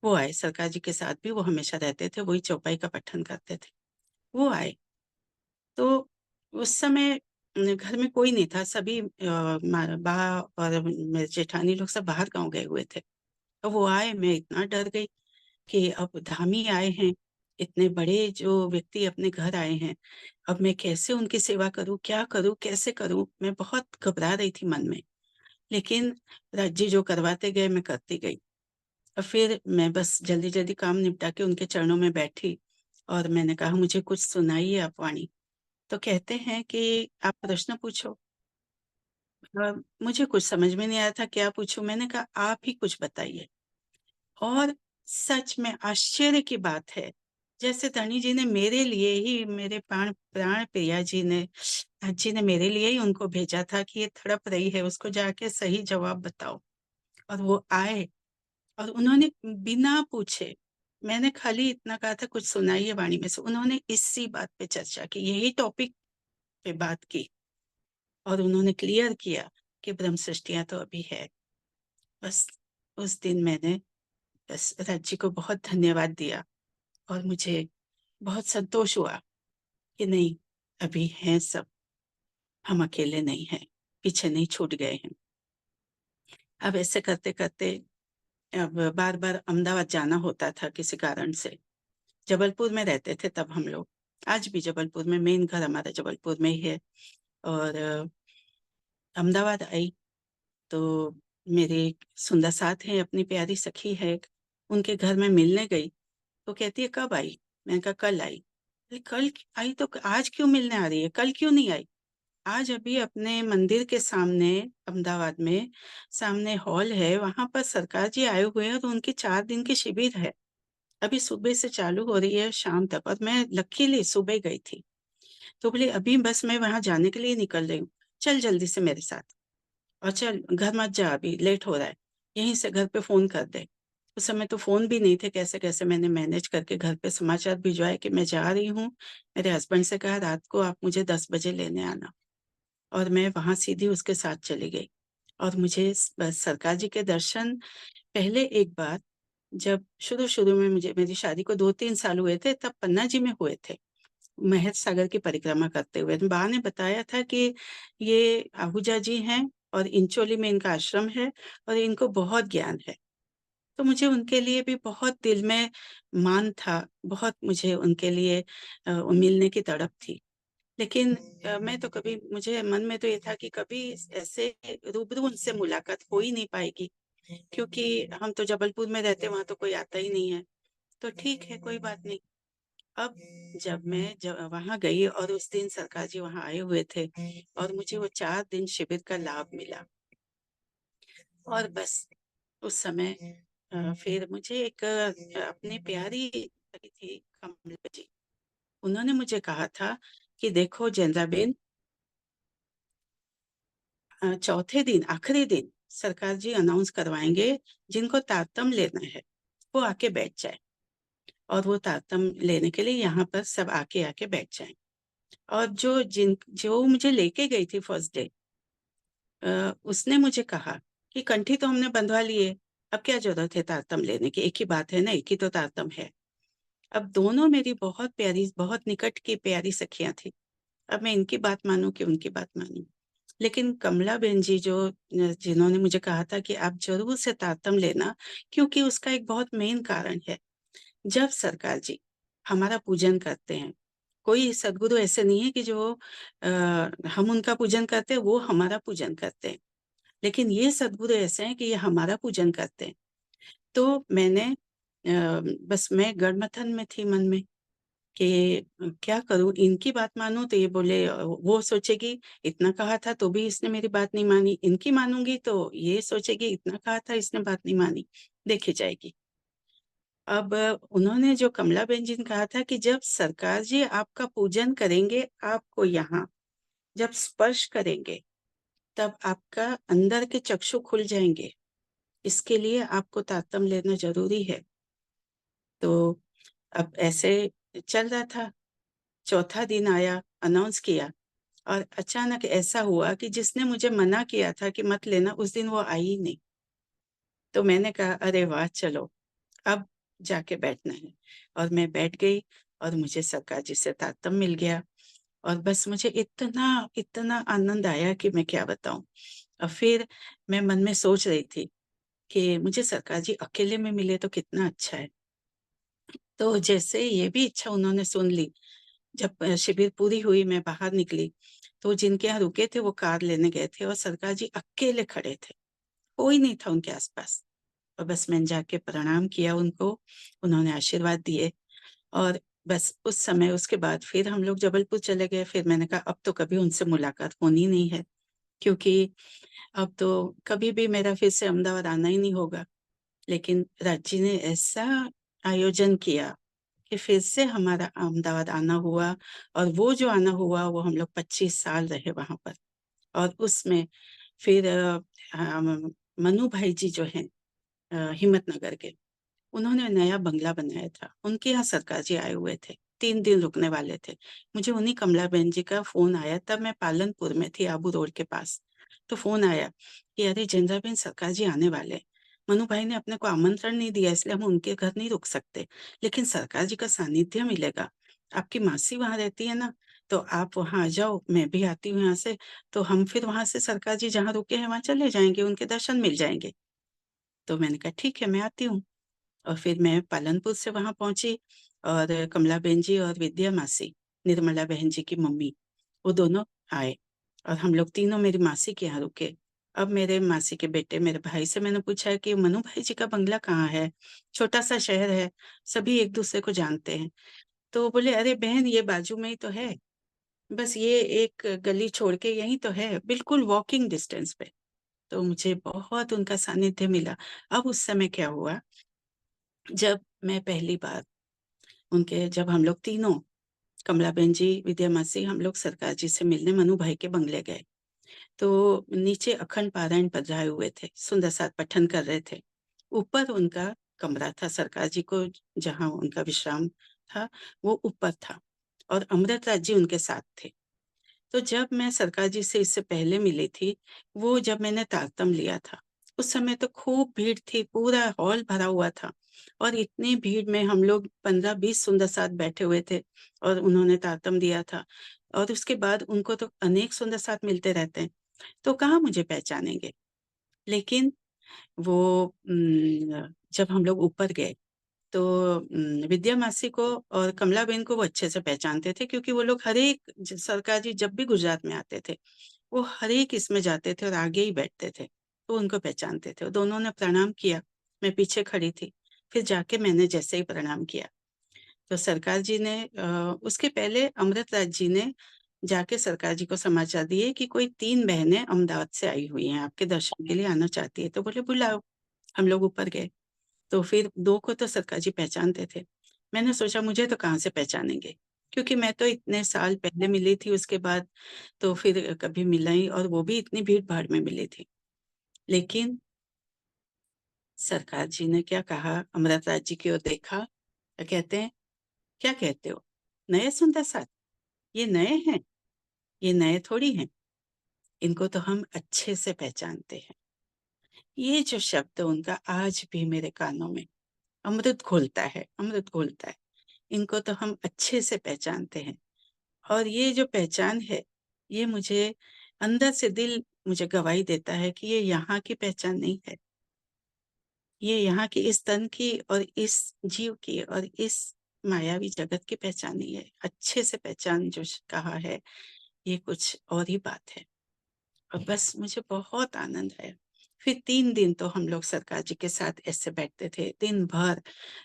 वो आए, सरकार जी के साथ भी वो हमेशा रहते थे, वही चौपाई का पठन करते थे। वो आए, तो उस समय घर में कोई नहीं था, सभी बा और मेरे जेठानी लोग सब बाहर गाँव गए हुए थे। तो वो आए, मैं इतना डर गई कि अब धामी आए हैं, इतने बड़े जो व्यक्ति अपने घर आए हैं, अब मैं कैसे उनकी सेवा करूँ, क्या करूँ, कैसे करूँ? मैं बहुत घबरा रही थी मन में, लेकिन राज जी जो करवाते गए मैं करती गई। और फिर मैं बस जल्दी-जल्दी काम निपटा के उनके चरणों में बैठी और मैंने कहा मुझे कुछ सुनाइए आप वाणी। तो कहते हैं कि आप प्रश्न पूछो। मुझे कुछ समझ में नहीं आया था क्या पूछूँ? मैंने कहा आप ही कुछ बताइए। और सच में आश्चर्य की बात है, जैसे धनी जी ने मेरे लिए ही मेरे प्राण प्राण प्रिया जी ने मेरे लिए ही उनको भेजा था कि ये तड़प रही है, उसको जाके सही जवाब बताओ। और वो आए और उन्होंने बिना पूछे, मैंने खाली इतना कहा था कुछ सुनाइए वाणी में से, उन्होंने इसी बात पे चर्चा की, यही टॉपिक पे बात की और उन्होंने क्लियर किया कि ब्रह्म सृष्टियाँ तो अभी है। बस उस दिन मैंने बस रज जी को बहुत धन्यवाद दिया और मुझे बहुत संतोष हुआ कि नहीं, अभी हैं सब, हम अकेले नहीं हैं, पीछे नहीं छूट गए हैं। अब ऐसे करते-करते अब बार-बार अहमदाबाद जाना होता था किसी कारण से। जबलपुर में रहते थे तब हम लोग, आज भी जबलपुर में, मेन घर हमारा जबलपुर में ही है। और अहमदाबाद आई तो मेरे एक सुंदर साथ हैं, अपनी प्यारी सखी है एक, उनके घर में मिलने गई, तो कहती है कब आई? मैंने कहा कल आई। बोली कल आई तो आज क्यों मिलने आ रही है? कल क्यों नहीं आई? आज अभी अपने मंदिर के सामने अहमदाबाद में सामने हॉल है, वहाँ पर सरकार जी आए हुए हैं और उनकी 4 दिन की शिविर है। अभी सुबह से चालू हो रही है शाम तक और मैं लकीली सुबह गई थी। तो बोली अभी बस मैं वहाँ जाने के लिए निकल रही हूँ, चल जल्दी से मेरे साथ और चल घर मत जा अभी लेट हो रहा है, यहीं से घर पे फ़ोन कर दे। उस समय तो फ़ोन भी नहीं थे, कैसे-कैसे मैंने मैनेज करके घर पे समाचार भिजवाए कि मैं जा रही हूँ। मेरे हस्बैंड से कहा रात को आप मुझे 10 बजे लेने आना और मैं वहाँ सीधी उसके साथ चली गई। और मुझे सरकार जी के दर्शन पहले एक बार जब शुरू-शुरू में मुझे मेरी शादी को 2-3 साल हुए थे तब पन्ना जी में हुए थे। महर सागर की परिक्रमा करते हुए। बा ने बताया था कि ये आहूजा जी हैं और इंचोली में इनका आश्रम है और इनको बहुत ज्ञान है। तो मुझे उनके लिए भी बहुत दिल में मान था, बहुत मुझे उनके लिए मिलने की तड़प थी। लेकिन मैं तो कभी मुझे मन में तो ये था कि कभी ऐसे रूबरू उनसे मुलाकात हो ही नहीं पाएगी, क्योंकि हम तो जबलपुर में रहते हैं, वहाँ तो कोई आता ही नहीं है। तो ठीक है, कोई बात नहीं। अब जब मैं वहाँ गई और उस दिन सरकार जी वहाँ आए हुए थे और मुझे वो 4 दिन शिविर का लाभ मिला और बस उस समय फिर मुझे एक अपनी प्यारी लगी थी कमला जी, उन्होंने मुझे कहा था कि देखो जेंद्राबेन, चौथे दिन आखिरी दिन सरकार जी अनाउंस करवाएँगे, जिनको तारतम लेना है, वो आके बैठ जाएँ और वो तारतम लेने के लिए यहाँ पर सब आके बैठ जाएँ। और जो मुझे लेके गई थी फर्स्ट डे, उसने मुझे कहा कि कंठी तो हमने बंधवा ली है, अब क्या ज़रूरत है तारतम लेने की? एक ही बात है ना, एक ही तो तारतम है। अब दोनों मेरी बहुत प्यारी, बहुत निकट की प्यारी सखियाँ थी। अब मैं इनकी बात मानूँ कि उनकी बात मानूँ? लेकिन कमला बहन जी जिन्होंने मुझे कहा था कि आप ज़रूर से तारतम लेना, क्योंकि उसका एक बहुत मेन कारण है। जब सरकार जी हमारा पूजन करते हैं, कोई सद्गुरु ऐसे नहीं है कि जो हम उनका पूजन करते हैं, वो हमारा पूजन करते हैं। लेकिन ये सद्गुरु ऐसे हैं कि ये हमारा पूजन करते हैं। तो मैंने बस मैं गड़मथन में थी मन में कि क्या करूँ? इनकी बात मानूँ तो ये बोले वो सोचेगी इतना कहा था तो भी इसने मेरी बात नहीं मानी, इनकी मानूँगी तो ये सोचेगी इतना कहा था इसने बात नहीं मानी, देखी जाएगी। अब उन्होंने जो कमलाबेन जी ने कहा था कि जब सरकार जी आपका पूजन करेंगे, आपको यहाँ जब स्पर्श करेंगे, तब आपका अंदर के चक्षु खुल जाएँगे। इसके लिए आपको तारतम लेना ज़रूरी है। तो अब ऐसे चल रहा था, चौथा दिन आया, अनाउंस किया और अचानक ऐसा हुआ कि जिसने मुझे मना किया था कि मत लेना, उस दिन वो आई ही नहीं। तो मैंने कहा, "अरे वाह! चलो, अब जाके बैठना है।" और मैं बैठ गई और मुझे सरकार जी से तारतम मिल गया और बस मुझे इतना, इतना आनंद आया कि मैं क्या बताऊँ। और फिर मैं मन में सोच रही थी कि मुझे सरकार जी अकेले में मिले तो कितना अच्छा है। तो जैसे ये भी इच्छा उन्होंने सुन ली, जब शिविर पूरी हुई, मैं बाहर निकली, तो जिनके यहाँ रुके थे वो कार लेने गए थे और सरकार जी अकेले खड़े थे, कोई नहीं था उनके आस-पास। और बस मैंने जाके प्रणाम किया उनको, उन्होंने आशीर्वाद दिए और बस उस समय उसके बाद फिर हम लोग जबलपुर चले गए। फिर मैंने कहा अब तो कभी उनसे मुलाकात होनी नहीं है, क्योंकि अब तो कभी भी मेरा फिर से अहमदाबाद आना ही नहीं होगा। लेकिन राज जी ने ऐसा आयोजन किया कि फिर से हमारा अहमदाबाद आना हुआ और वो जो आना हुआ वो हम लोग 25 साल रहे वहाँ पर। और उसमें फिर मनु भाई जी जो हैं हिम्मतनगर के, उन्होंने नया बंगला बनाया था। उनके यहाँ सरकार जी आए हुए थे, 3 दिन रुकने वाले थे। मुझे उन्हीं कमलाबेन जी का फ़ोन आया, तब मैं पालनपुर में थी, आबू रोड के पास। तो फ़ोन आया कि अरे जिंद्राबेन सरकार जी आने वाले हैं। मनु भाई ने अपने को आमंत्रण नहीं दिया, इसलिए हम उनके घर नहीं रुक सकते। लेकिन सरकार जी का सानिध्य मिलेगा। आपकी मासी वहाँ रहती है ना, तो आप वहाँ आ जाओ, मैं भी आती हूँ यहाँ से, तो हम फिर वहाँ से सरकार जी जहाँ रुके हैं वहाँ चले जाएँगे, उनके दर्शन मिल जाएँगे। तो मैंने कहा ठीक है, मैं आती हूँ। और फिर मैं पालनपुर से वहाँ पहुँची और कमलाबेन जी और विद्या मासी, निर्मला बहन जी की मम्मी, वो दोनों आए और हम लोग तीनों मेरी मासी के यहाँ रुके। अब मेरे मासी के बेटे, मेरे भाई से मैंने पूछा कि मनु भाई जी का बंगला कहाँ है? छोटा-सा शहर है, सभी एक-दूसरे को जानते हैं। तो वो बोले, "अरे बहन, ये बाजू में ही तो है, बस ये एक गली छोड़ के यहीं तो है, बिल्कुल वॉकिंग डिस्टेंस पे।" तो मुझे बहुत उनका सानिध्य मिला। अब उस समय क्या हुआ, जब मैं पहली बार उनके जब हम लोग तीनों, कमलाबेन जी, विद्या मासी, हम लोग सरकार जी से मिलने मनु भाई के बंगले गए। तो नीचे अखंड पारायण पधराए हुए थे, सुंदर साथ पठन कर रहे थे। ऊपर उनका कमरा था, सरकार जी को जहाँ उनका विश्राम था, वो ऊपर था और अमृतराज जी उनके साथ थे। तो जब मैं सरकार जी से इससे पहले मिली थी, वो जब मैंने तारतम लिया था, उस समय तो खूब भीड़ थी, पूरा हॉल भरा हुआ था और इतनी भीड़ में हम लोग 15-20 सुंदर साथ बैठे हुए थे और उन्होंने तारतम दिया था और उसके बाद उनको तो अनेक सुंदर साथ मिलते रहते हैं, तो कहाँ मुझे पहचानेंगे? लेकिन वो जब हम लोग ऊपर गए तो विद्या मासी को और कमलाबेन को वो अच्छे से पहचानते थे, क्योंकि वो लोग हर एक सरकार जी जब भी गुजरात में आते थे, वो हर एक इसमें जाते थे और आगे ही बैठते थे, तो उनको पहचानते थे। दोनों ने प्रणाम किया, मैं पीछे खड़ी थी, फिर जाके मैंने जैसे ही प्रणाम किया, तो सरकार जी ने उसके पहले अमृतराज जी ने जाके सरकार जी को समाचार दिए कि कोई 3 बहनें अहमदाबाद से आई हुई हैं, आपके दर्शन के लिए आना चाहती है, तो बोले बुलाओ। हम लोग ऊपर गए। तो फिर 2 को तो सरकार जी पहचानते थे। मैंने सोचा मुझे तो कहाँ से पहचानेंगे? क्योंकि मैं तो इतने साल पहले मिली थी, उसके बाद तो फिर कभी मिला ही, और वो भी इतनी भीड़-भाड़ में मिली थी। लेकिन सरकार जी ने क्या कहा, अमृतराज जी की ओर देखा, कहते हैं, "क्या कहते हो? नए सुंदर साथ? ये नए हैं? ये नए थोड़ी हैं। इनको तो हम अच्छे से पहचानते हैं।" ये जो शब्द उनका आज भी मेरे कानों में अमृत घोलता है, अमृत घोलता है। इनको तो हम अच्छे से पहचानते हैं। और ये जो पहचान है, ये मुझे अंदर से दिल मुझे गवाही देता है कि ये यहाँ की पहचान नहीं है। ये यहाँ की इस तन की और इस जीव की और इस मायावी जगत की पहचान नहीं है। अच्छे से पहचान जो कहा है, ये कुछ और ही बात है। और बस मुझे बहुत आनंद आया। फिर 3 दिन तो हम लोग सरकार जी के साथ ऐसे बैठते थे, दिन भर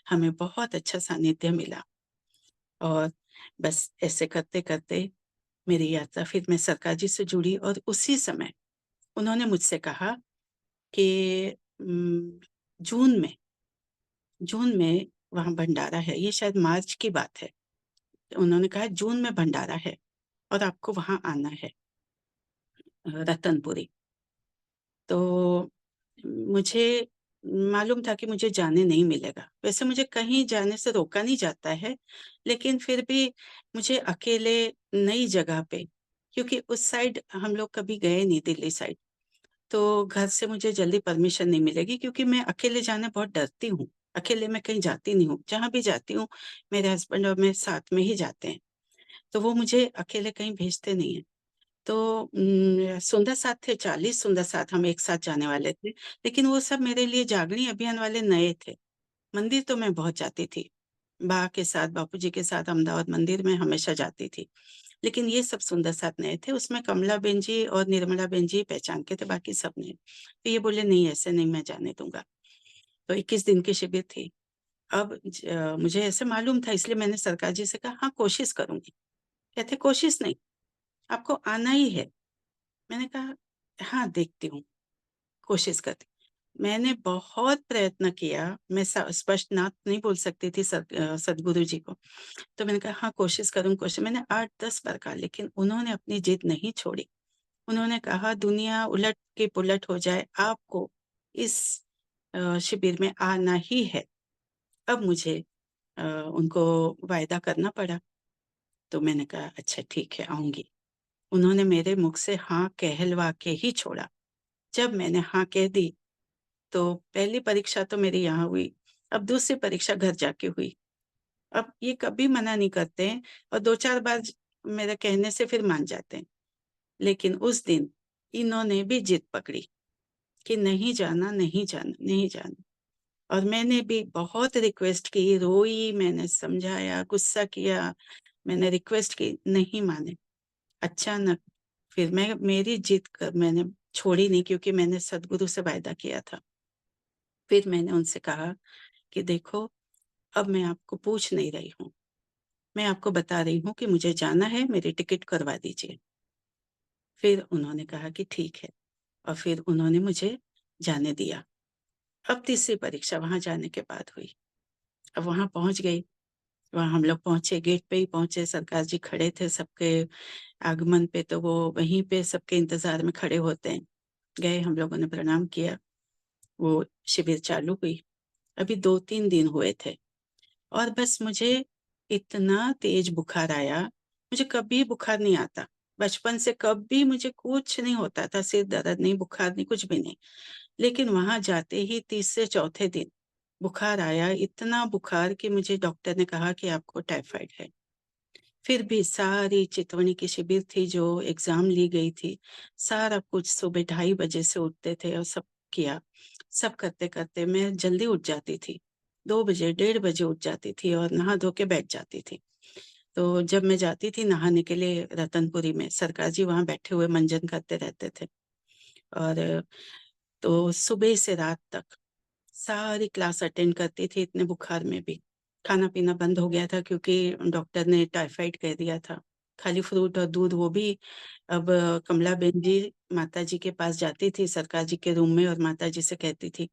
हमें बहुत अच्छा सानिध्य मिला और बस ऐसे करते-करते मेरी यात्रा, फिर मैं सरकार जी से जुड़ी और उसी समय उन्होंने मुझसे कहा कि जून में वहाँ भंडारा है, ये शायद मार्च की बात है। उन्होंने कहा जून में भंडारा है और आपको वहाँ आना है, रतनपुरी। तो मुझे मालूम था कि मुझे जाने नहीं मिलेगा। वैसे मुझे कहीं जाने से रोका नहीं जाता है, लेकिन फिर भी मुझे अकेले नई जगह पे, क्योंकि उस साइड हम लोग कभी गए नहीं, दिल्ली साइड, तो घर से मुझे जल्दी परमिशन नहीं मिलेगी, क्योंकि मैं अकेले जाने बहुत डरती हूँ। अकेले मैं कहीं जाती नहीं हूँ, जहाँ भी जाती हूँ मेरे हस्बैंड और मैं साथ में ही जाते हैं, तो वो मुझे अकेले कहीं भेजते नहीं हैं। तो सुंदर साथ थे, 40 सुंदर साथ हम एक साथ जाने वाले थे, लेकिन वो सब मेरे लिए जागरण अभियान वाले नए थे। मंदिर तो मैं बहुत जाती थी, बा के साथ, बापूजी के साथ अहमदाबाद मंदिर में हमेशा जाती थी। लेकिन ये सब सुंदर साथ नए थे, उसमें कमला बेन जी और निर्मला बेन जी पहचान के थे, बाकी सब नए। तो ये बोले नहीं, ऐसे नहीं मैं जाने दूँगा। तो 21 दिन की शिविर थी। अब मुझे ऐसे मालूम था, इसलिए मैंने सरकार जी से कहा हाँ, कोशिश करूँगी। कहते कोशिश नहीं, आपको आना ही है। मैंने कहा हाँ, देखती हूँ, कोशिश करती हूँ। मैंने बहुत प्रयत्न किया, मैं स्पष्ट ना नहीं बोल सकती थी सद्गुरु जी को। तो मैंने कहा हाँ, कोशिश करूँ, कोशिश। मैंने 8-10 बार कहा, लेकिन उन्होंने अपनी जिद नहीं छोड़ी। उन्होंने कहा दुनिया उलट के पुलट हो जाए, आपको इस शिविर में आना ही है। अब मुझे उनको वायदा करना पड़ा। तो मैंने कहा अच्छा ठीक है, आऊँगी। उन्होंने मेरे मुख से हाँ कहलवा के ही छोड़ा। जब मैंने हाँ कह दी, तो पहली परीक्षा तो मेरी यहाँ हुई, अब दूसरी परीक्षा घर जाके हुई। अब ये कभी मना नहीं करते हैं और 2-4 बार मेरे कहने से फिर मान जाते हैं। लेकिन उस दिन इन्होंने भी जिद पकड़ी कि नहीं जाना, नहीं जाना, नहीं जाना। और मैंने भी बहुत रिक्वेस्ट की, रोई, मैंने समझाया, गुस्सा किया, मैंने रिक्वेस्ट की, नहीं माने। अचानक फिर मेरी जिद मैंने छोड़ी नहीं, क्योंकि मैंने सद्गुरु से वायदा किया था। फिर मैंने उनसे कहा कि देखो, अब मैं आपको पूछ नहीं रही हूँ, मैं आपको बता रही हूँ कि मुझे जाना है, मेरी टिकट करवा दीजिए। फिर उन्होंने कहा कि ठीक है, और फिर उन्होंने मुझे जाने दिया। अब तीसरी परीक्षा वहाँ जाने के बाद हुई। अब वहाँ पहुँच गई, वहाँ हम लोग पहुँचे, गेट पे ही पहुँचे, सरकार जी खड़े थे सबके आगमन पे, तो वो वहीं पे सबके इंतज़ार में खड़े होते हैं। गए, हम लोगों ने प्रणाम किया, वो शिविर चालू हुई। अभी 2-3 दिन हुए थे और बस मुझे इतना तेज बुखार आया, मुझे कभी बुखार नहीं आता। बचपन से कभी मुझे कुछ नहीं होता था, सिर दर्द नहीं, बुखार नहीं, कुछ भी नहीं। लेकिन वहाँ जाते ही तीसरे चौथे दिन बुखार आया, इतना बुखार कि मुझे डॉक्टर ने कहा कि आपको टाइफाइड है। फिर भी सारी चितवनी की शिविर थी जो एग्ज़ाम ली गई थी, सारा कुछ सुबह 2:30 बजे से उठते थे और सब किया। सब करते-करते मैं जल्दी उठ जाती थी, 2 बजे, 1:30 बजे उठ जाती थी और नहा धो के बैठ जाती थी। तो जब मैं जाती थी नहाने के लिए रतनपुरी में, सरकार जी वहाँ बैठे हुए मंजन करते रहते थे। और तो सुबह से रात तक सारी क्लास अटेंड करती थी, इतने बुखार में भी। खाना-पीना बंद हो गया था, क्योंकि डॉक्टर ने टाइफाइड कह दिया था। खाली फ्रूट और दूध, वो भी अब कमला बेन जी माताजी के पास जाती थी, सरकार जी के रूम में, और माताजी से कहती थी,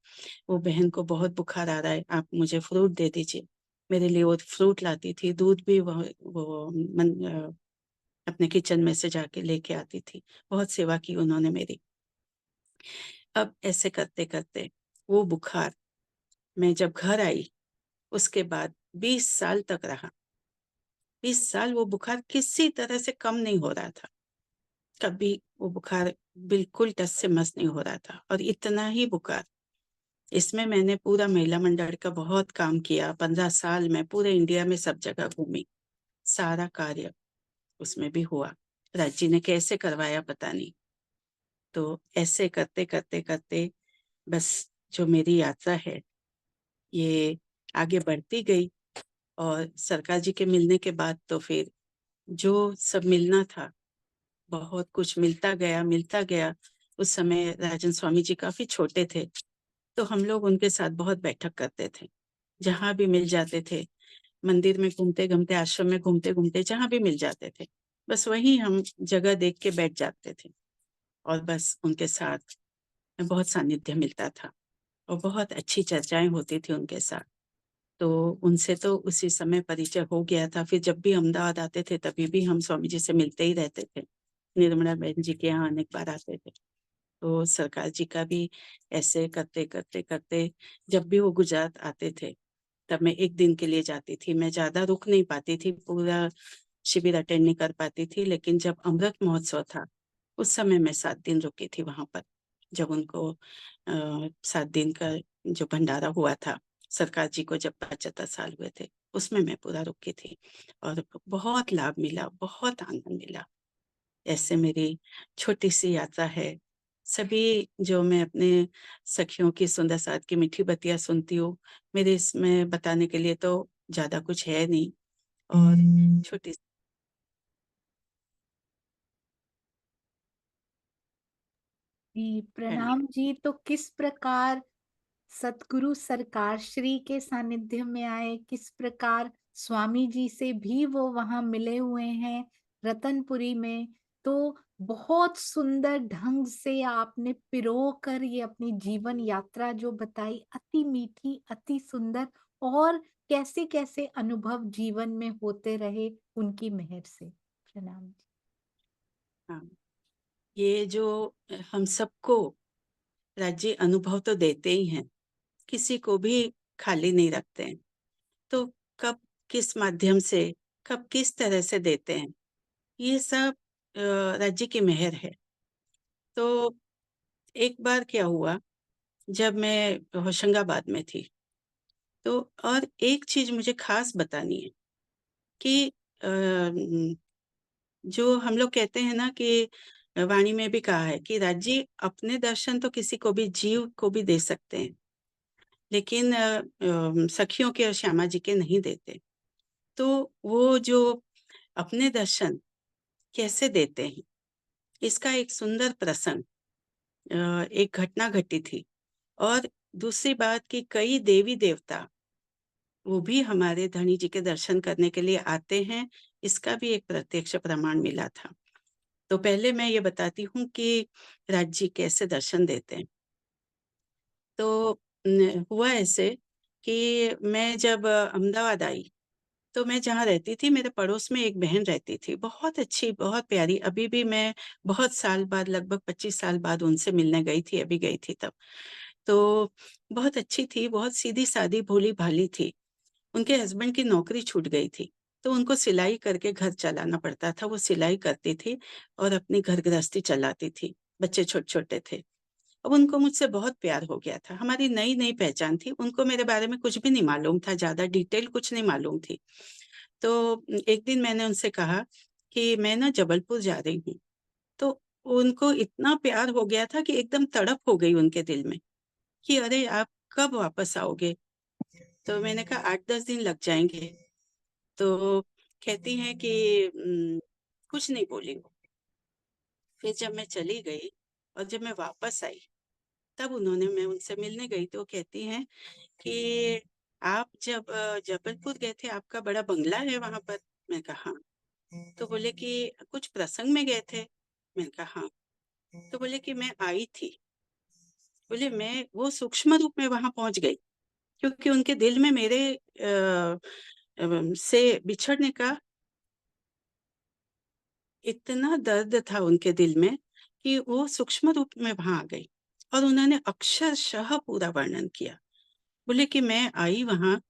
"वो बहन को बहुत बुखार आ रहा है, आप मुझे फ्रूट दे दीजिए।" मेरे लिए वो फ्रूट लाती थी, दूध भी वो अपने किचन में से जाके लेके आती थी। बहुत सेवा की उन्होंने मेरी। अब ऐसे करते-करते वो बुखार, मैं जब घर आई, उसके बाद 20 साल तक रहा। 20 साल वो बुखार किसी तरह से कम नहीं हो रहा था। कभी वो बुखार बिल्कुल टस से मस नहीं हो रहा था, और इतना ही बुखार। इसमें मैंने पूरा महिला मंडल का बहुत काम किया। 15 साल मैं पूरे इंडिया में सब जगह घूमी। सारा कार्य उसमें भी हुआ। राज जी ने कैसे करवाया पता नहीं। तो ऐसे करते बस जो मेरी यात्रा है, ये आगे बढ़ती गई, और सरकार जी के मिलने के बाद तो फिर जो सब मिलना था, बहुत कुछ मिलता गया। उस समय राजन स्वामी जी काफ़ी छोटे थे, तो हम लोग उनके साथ बहुत बैठक करते थे। जहाँ भी मिल जाते थे, मंदिर में घूमते-घूमते, आश्रम में घूमते-घूमते, जहाँ भी मिल जाते थे, बस वहीं हम जगह देख के बैठ जाते थे, और बस उनके साथ बहुत सानिध्य मिलता था और बहुत अच्छी चर्चाएँ होती थी उनके साथ। तो उनसे तो उसी समय परिचय हो गया था। फिर जब भी अहमदाबाद आते थे तभी भी हम स्वामी जी से मिलते ही रहते थे। निर्मला बहन जी के यहाँ अनेक बार आते थे। तो सरकार जी का भी ऐसे करते जब भी वो गुजरात आते थे तब मैं 1 दिन के लिए जाती थी। मैं ज़्यादा रुक नहीं पाती थी, पूरा शिविर अटेंड नहीं कर पाती थी, लेकिन जब अमृत महोत्सव था, उस समय मैं 7 दिन रुकी थी वहाँ पर। जब उनको 7 दिन का जो भंडारा हुआ था, सरकार जी को जब 75 साल हुए थे, उसमें मैं पूरा रुकी थी और बहुत लाभ मिला, बहुत आनंद मिला। ऐसे मेरी छोटी-सी यात्रा है। सभी जो मैं अपने सखियों की सुंदर साथ की मीठी बतिया सुनती हूँ, मेरे इसमें बताने के लिए तो ज़्यादा कुछ है नहीं और छोटी
जी,
फैमिली।
प्रणाम जी। तो किस प्रकार सतगुरु सरकार श्री के सानिध्य में आए, किस प्रकार स्वामी जी से भी वो वहां मिले हुए हैं रतनपुरी में। तो बहुत सुंदर ढंग से आपने पिरो कर ये अपनी जीवन यात्रा जो बताई, अति मीठी, अति सुंदर, और कैसे कैसे अनुभव जीवन में होते रहे उनकी मेहर से। प्रणाम जी।
हाँ, ये जो हम सबको राज्य अनुभव तो देते ही हैं, किसी को भी खाली नहीं रखते हैं। तो कब किस माध्यम से, कब किस तरह से देते हैं, ये सब राज्य की मेहर है। तो एक बार क्या हुआ, जब मैं होशंगाबाद में थी, तो और एक चीज़ मुझे ख़ास बतानी है कि जो हम लोग कहते हैं ना कि वाणी में भी कहा है कि राज्य अपने दर्शन तो किसी को भी, जीव को भी दे सकते हैं, लेकिन सखियों के और श्यामा जी के नहीं देते। तो वो जो अपने दर्शन कैसे देते हैं, इसका एक सुंदर प्रसंग, एक घटना घटी थी। और दूसरी बात कि कई देवी-देवता वो भी हमारे धनी जी के दर्शन करने के लिए आते हैं, इसका भी एक प्रत्यक्ष प्रमाण मिला था। तो पहले मैं ये बताती हूँ कि राज जी कैसे दर्शन देते हैं। तो हुआ ऐसे कि मैं जब अहमदाबाद आई, तो मैं जहाँ रहती थी, मेरे पड़ोस में एक बहन रहती थी, बहुत अच्छी, बहुत प्यारी। अभी भी मैं बहुत साल बाद, लगभग 25 साल बाद उनसे मिलने गई थी, अभी गई थी तब। तो बहुत अच्छी थी, बहुत सीधी-सादी, भोली-भाली थी। उनके हस्बैंड की नौकरी छूट गई थी, तो उनको सिलाई करके घर चलाना पड़ता था। वो सिलाई करती थी और अपनी घर गृहस्थी चलाती थी, बच्चे छोटे-छोटे थे। अब उनको मुझसे बहुत प्यार हो गया था, हमारी नई-नई पहचान थी, उनको मेरे बारे में कुछ भी नहीं मालूम था, ज़्यादा डिटेल कुछ नहीं मालूम थी। तो एक दिन मैंने उनसे कहा कि मैं ना जबलपुर जा रही हूँ, तो उनको इतना प्यार हो गया था कि एकदम तड़प हो गई उनके दिल में कि अरे! आप कब वापस आओगे? तो मैंने कहा 8-10 दिन लग जाएँगे। तो कहती हैं कि कुछ नहीं बोली वो। फिर जब मैं चली गई और जब मैं वापस आई, तब मैं उनसे मिलने गई तो वो कहती हैं कि आप जब जबलपुर गए थे, आपका बड़ा बंगला है वहाँ पर? मैंने कहा हाँ। तो बोले कि कुछ प्रसंग में गए थे? मैंने कहा हाँ। तो बोले कि मैं आई थी। बोले मैं वो सूक्ष्म रूप में वहाँ पहुँच गई, क्योंकि उनके दिल में मेरे से बिछड़ने का इतना दर्द था उनके दिल में कि वो सूक्ष्म रूप में वहाँ आ गई और उन्होंने अक्षरशः पूरा वर्णन किया। बोले कि मैं आई वहाँ,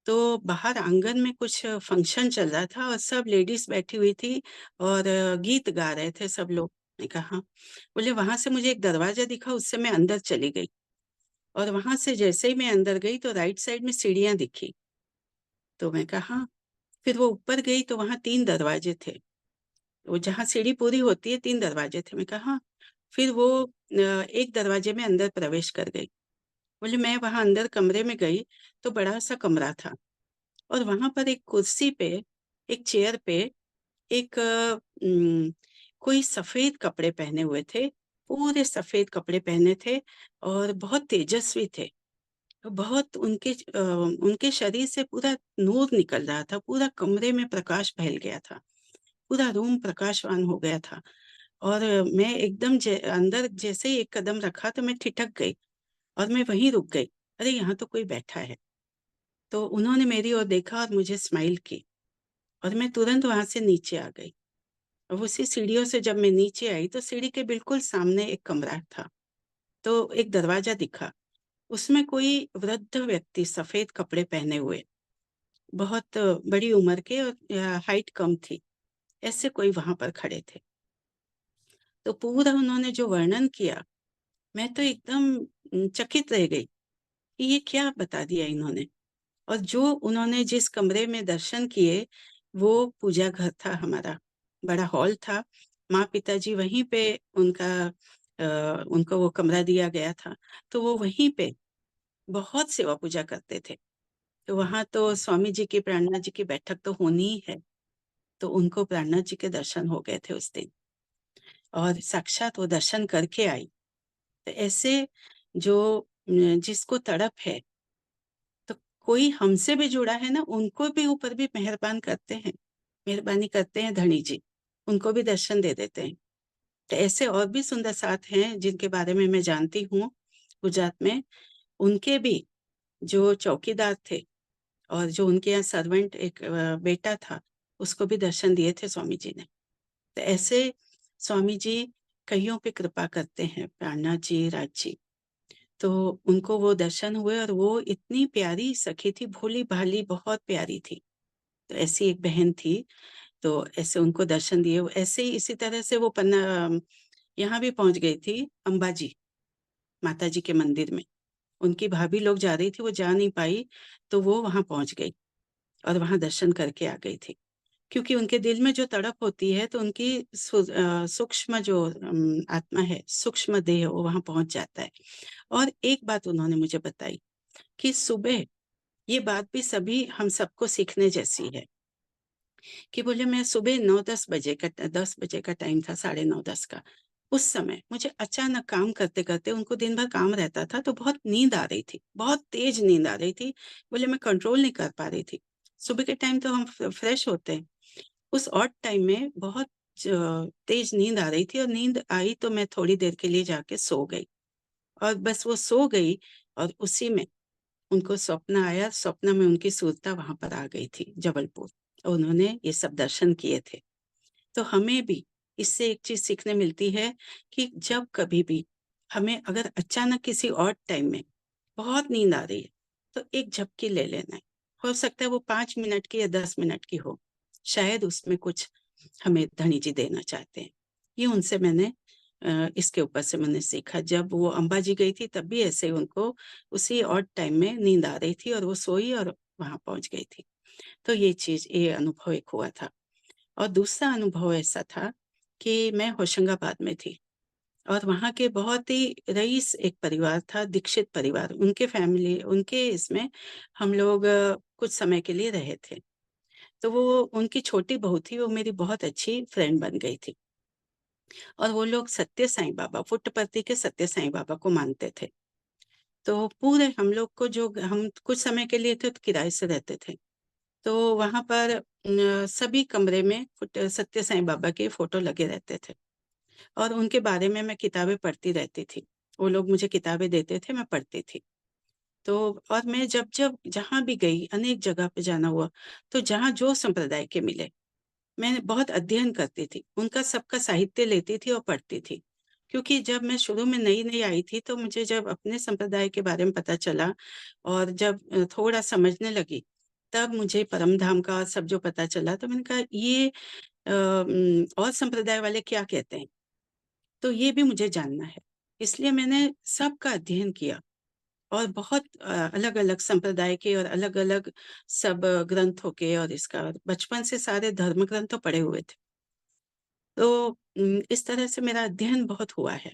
तो बाहर आंगन में कुछ फंक्शन चल रहा था और सब लेडीज़ बैठी हुई थी और गीत गा रहे थे सब लोग। मैंने कहा हाँ। बोले वहाँ से मुझे एक दरवाज़ा दिखा, उससे मैं अंदर चली गई और वहाँ से जैसे ही मैं अंदर गई तो राइट साइड में सीढ़ियाँ दिखी। तो मैं कहा हाँ। फिर वो ऊपर गई तो वहाँ 3 दरवाजे थे। वो जहाँ सीढ़ी पूरी होती है 3 दरवाजे थे। मैं कहा हाँ। फिर वो एक दरवाजे में अंदर प्रवेश कर गई। बोले मैं वहाँ अंदर कमरे में गई तो बड़ा-सा कमरा था और वहाँ पर एक कुर्सी पे, एक चेयर पे एक कोई सफ़ेद कपड़े पहने हुए थे, पूरे सफ़ेद कपड़े पहने थे और बहुत तेजस्वी थे। बहुत उनके शरीर से पूरा नूर निकल रहा था, पूरा कमरे में प्रकाश फैल गया था, पूरा रूम प्रकाशवान हो गया था। और मैं एकदम अंदर जैसे ही एक कदम रखा तो मैं ठिठक गई और मैं वहीं रुक गई। अरे! यहाँ तो कोई बैठा है। तो उन्होंने मेरी ओर देखा और मुझे स्माइल की और मैं तुरंत वहाँ से नीचे आ गई। अब उसी सीढ़ियों से जब मैं नीचे आई तो सीढ़ी के बिल्कुल सामने एक कमरा था। तो एक दरवाज़ा दिखा, उसमें कोई वृद्ध व्यक्ति सफ़ेद कपड़े पहने हुए, बहुत बड़ी उम्र के और हाइट कम थी, ऐसे कोई वहाँ पर खड़े थे। तो पूरा उन्होंने जो वर्णन किया, मैं तो एकदम चकित रह गई कि ये क्या बता दिया इन्होंने। और जो उन्होंने जिस कमरे में दर्शन किए, वो पूजा घर था हमारा, बड़ा हॉल था। माँ-पिताजी वहीं पे उनको वो कमरा दिया गया था, तो वो वहीं पे बहुत सेवा पूजा करते थे। तो वहाँ तो स्वामी जी की, प्राणनाथ जी की बैठक तो होनी ही है, तो उनको प्राणनाथ जी के दर्शन हो गए थे उस दिन और साक्षात वो दर्शन करके आई। तो ऐसे जो जिसको तड़प है, तो कोई हमसे भी जुड़ा है ना, उनको भी ऊपर भी मेहरबानी करते हैं धनी जी, उनको भी दर्शन दे देते हैं। तो ऐसे और भी सुंदर साथ हैं जिनके बारे में मैं जानती हूँ गुजरात में, उनके भी जो चौकीदार थे और जो उनके यहाँ सर्वेंट एक बेटा था, उसको भी दर्शन दिए थे स्वामी जी ने। तो ऐसे स्वामी जी कइयों पे कृपा करते हैं, प्राणनाथ जी, राज जी। तो उनको वो दर्शन हुए और वो इतनी प्यारी सखी थी, भोली-भाली बहुत प्यारी थी। तो ऐसी एक बहन थी, तो ऐसे उनको दर्शन दिए। ऐसे ही इसी तरह से वो यहाँ भी पहुँच गई थी अंबाजी, माता जी के मंदिर में। उनकी भाभी लोग जा रही थी, वो जा नहीं पाई, तो वो वहाँ पहुँच गई और वहाँ दर्शन करके आ गई थी। क्योंकि उनके दिल में जो तड़प होती है, तो उनकी सूक्ष्म जो आत्मा है, सूक्ष्म देह वो वहाँ पहुँच जाता है। और एक बात उन्होंने मुझे बताई कि सुबह ये बात भी सभी हम सबको सीखने जैसी है कि बोले मैं सुबह 9-10 बजे का 10 बजे का टाइम था, साढ़े 9-10 का। उस समय मुझे अचानक काम करते-करते उनको दिन भर काम रहता था, तो बहुत नींद आ रही थी, बहुत तेज़ नींद आ रही थी। बोले मैं कंट्रोल नहीं कर पा रही थी। सुबह के टाइम तो हम फ्रेश होते हैं। उस ऑड टाइम में बहुत तेज़ नींद आ रही थी और नींद आई तो मैं थोड़ी देर के लिए जाके सो गई और बस वो सो गई और उसी में उनको स्वप्न आया, स्वप्न में उनकी सुरता वहाँ पर आ गई थी जबलपुर। उन्होंने ये सब दर्शन किए थे। तो हमें भी इससे एक चीज़ सीखने मिलती है कि जब कभी भी हमें अगर अचानक किसी ऑड टाइम में बहुत नींद आ रही है, तो एक झपकी ले लेना है। हो सकता है वो 5 मिनट की या 10 मिनट की हो। शायद उसमें कुछ हमें धनी जी देना चाहते हैं। ये उनसे मैंने इसके ऊपर से मैंने सीखा। जब वो अंबाजी गई थी तब भी ऐसे ही उनको उसी ऑड टाइम में नींद आ रही थी और वो सोई और वहाँ पहुँच गई थी। तो ये अनुभव एक हुआ था। और दूसरा अनुभव ऐसा था कि मैं होशंगाबाद में थी और वहाँ के बहुत ही रईस एक परिवार था, दीक्षित परिवार। उनके इसमें हम लोग कुछ समय के लिए रहे थे। तो वो उनकी छोटी बहू थी, वो मेरी बहुत अच्छी फ्रेंड बन गई थी और वो लोग सत्य साईं बाबा, पुट्टपर्ती के सत्य साईं बाबा को मानते थे। तो पूरे हम लोग को जो हम कुछ समय के लिए थे तो किराए से रहते थे। तो वहाँ पर सभी कमरे में सत्य साईं बाबा के फ़ोटो लगे रहते थे और उनके बारे में मैं किताबें पढ़ती रहती थी। वो लोग मुझे किताबें देते थे, मैं पढ़ती थी। तो और मैं जब-जब जहाँ भी गई, अनेक जगह पे जाना हुआ, तो जहाँ जो संप्रदाय के मिले, मैं बहुत अध्ययन करती थी। उनका सबका साहित्य लेती थी और पढ़ती थी। क्योंकि जब मैं शुरू में नई-नई आई थी, तो मुझे जब अपने संप्रदाय के बारे में पता चला और जब थोड़ा समझने लगी, तब मुझे परम धाम का सब जो पता चला, तो मैंने कहा ये और संप्रदाय वाले क्या कहते हैं? तो ये भी मुझे जानना है। इसलिए मैंने सबका अध्ययन किया और बहुत अलग-अलग संप्रदाय के और अलग-अलग सब ग्रंथों के और इसका बचपन से सारे धर्म ग्रंथ तो पढ़े हुए थे। तो इस तरह से मेरा अध्ययन बहुत हुआ है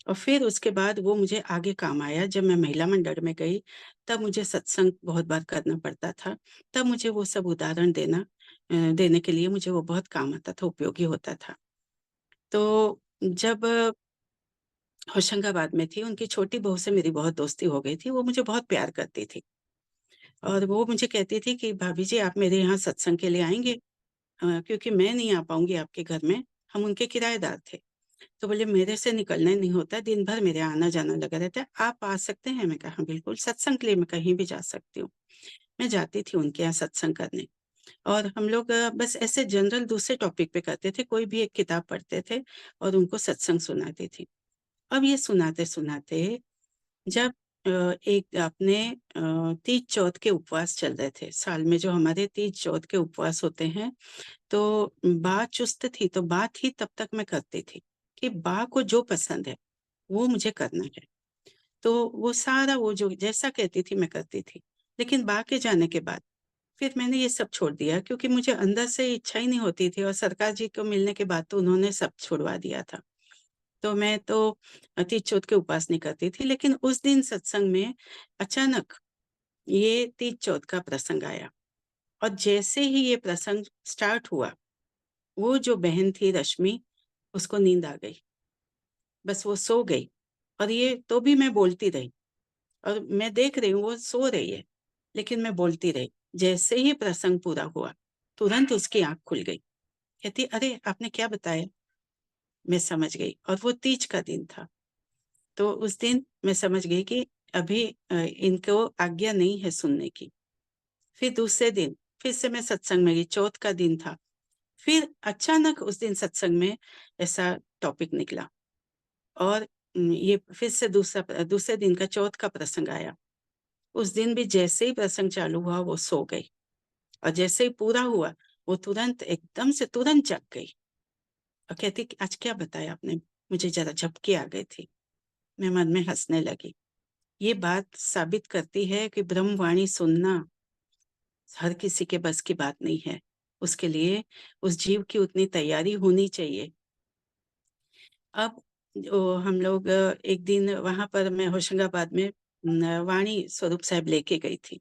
और फिर उसके बाद वो मुझे आगे काम आया। जब मैं महिला मंडल में गई, तब मुझे सत्संग बहुत बार करना पड़ता था। तब मुझे वो सब उदाहरण देने के लिए मुझे वो बहुत काम आता था, उपयोगी होता था। तो जब होशंगाबाद में थी, उनकी छोटी बहू से मेरी बहुत दोस्ती हो गई थी, वो मुझे बहुत प्यार करती थी और वो मुझे कहती थी कि भाभी जी आप मेरे यहाँ सत्संग के लिए आएँगे? क्योंकि मैं नहीं आ पाऊँगी आपके घर में, हम उनके किराएदार थे। तो बोले मेरे से निकलना नहीं होता, दिन भर मेरे आना-जाना लगा रहता है, आप आ सकते हैं? मैं कहा हाँ, बिल्कुल, सत्संग के लिए मैं कहीं भी जा सकती हूँ। मैं जाती थी उनके यहाँ सत्संग करने। और हम लोग बस ऐसे जनरल दूसरे टॉपिक पे करते थे, कोई भी एक किताब पढ़ते थे और उनको सत्संग सुनाती थी। अब ये सुनाते-सुनाते जब एक अपने तीज चौथ के उपवास चल रहे थे, साल में जो हमारे तीज चौथ के उपवास होते हैं, तो बा चुस्त थी, तो बा थी तब तक मैं करती थी, कि बा को जो पसंद है, वो मुझे करना है। तो वो सारा वो जो जैसा कहती थी मैं करती थी। लेकिन बा के जाने के बाद फिर मैंने ये सब छोड़ दिया, क्योंकि मुझे अंदर से इच्छा ही नहीं होती थी और सरकार जी को मिलने के बाद तो उन्होंने सब छुड़वा दिया था। तो मैं तो तीज चौथ के उपवास नहीं करती थी, लेकिन उस दिन सत्संग में अचानक ये तीज चौथ का प्रसंग आया और जैसे ही ये प्रसंग स्टार्ट हुआ, वो जो बहन थी रश्मि, उसको नींद आ गई। बस वो सो गई और ये तो भी मैं बोलती रही और मैं देख रही हूँ वो सो रही है, लेकिन मैं बोलती रही। जैसे ही प्रसंग पूरा हुआ, तुरंत उसकी आँख खुल गई। कहती, "अरे! आपने क्या बताया?" मैं समझ गई और वो तीज का दिन था। तो उस दिन मैं समझ गई कि अभी इनको आज्ञा नहीं है सुनने की। फिर दूसरे दिन फिर से मैं सत्संग में गई, चौथ का दिन था। फिर अचानक उस दिन सत्संग में ऐसा टॉपिक निकला और ये फिर से दूसरे दिन का चौथ का प्रसंग आया। उस दिन भी जैसे ही प्रसंग चालू हुआ वो सो गई और जैसे ही पूरा हुआ, वो तुरंत एकदम से तुरंत जग गई और कहती कि आज क्या बताया आपने? मुझे ज़रा झपकी आ गई थी। मैं मन में हँसने लगी। ये बात साबित करती है कि ब्रह्मवाणी सुनना हर किसी के बस की बात नहीं है। उसके लिए उस जीव की उतनी तैयारी होनी चाहिए। अब जो हम लोग एक दिन वहाँ पर मैं होशंगाबाद में वाणी स्वरूप साहिब लेके गई थी।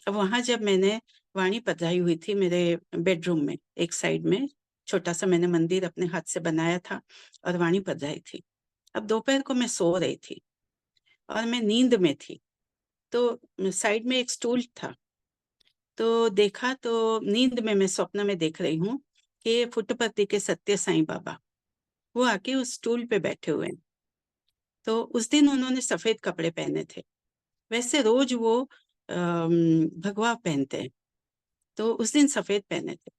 अब वहाँ जब मैंने वाणी पधराई हुई थी मेरे बेडरूम में, एक साइड में छोटा-सा मैंने मंदिर अपने हाथ से बनाया था और वाणी पधराई थी। अब दोपहर को मैं सो रही थी और मैं नींद में थी, तो साइड में एक स्टूल था। तो देखा तो नींद में मैं स्वप्न में देख रही हूँ कि पुट्टपर्ती के सत्य साईं बाबा, वो आके उस स्टूल पे बैठे हुए हैं। तो उस दिन उन्होंने सफ़ेद कपड़े पहने थे। वैसे रोज़ वो भगवा पहनते हैं, तो उस दिन सफ़ेद पहने थे।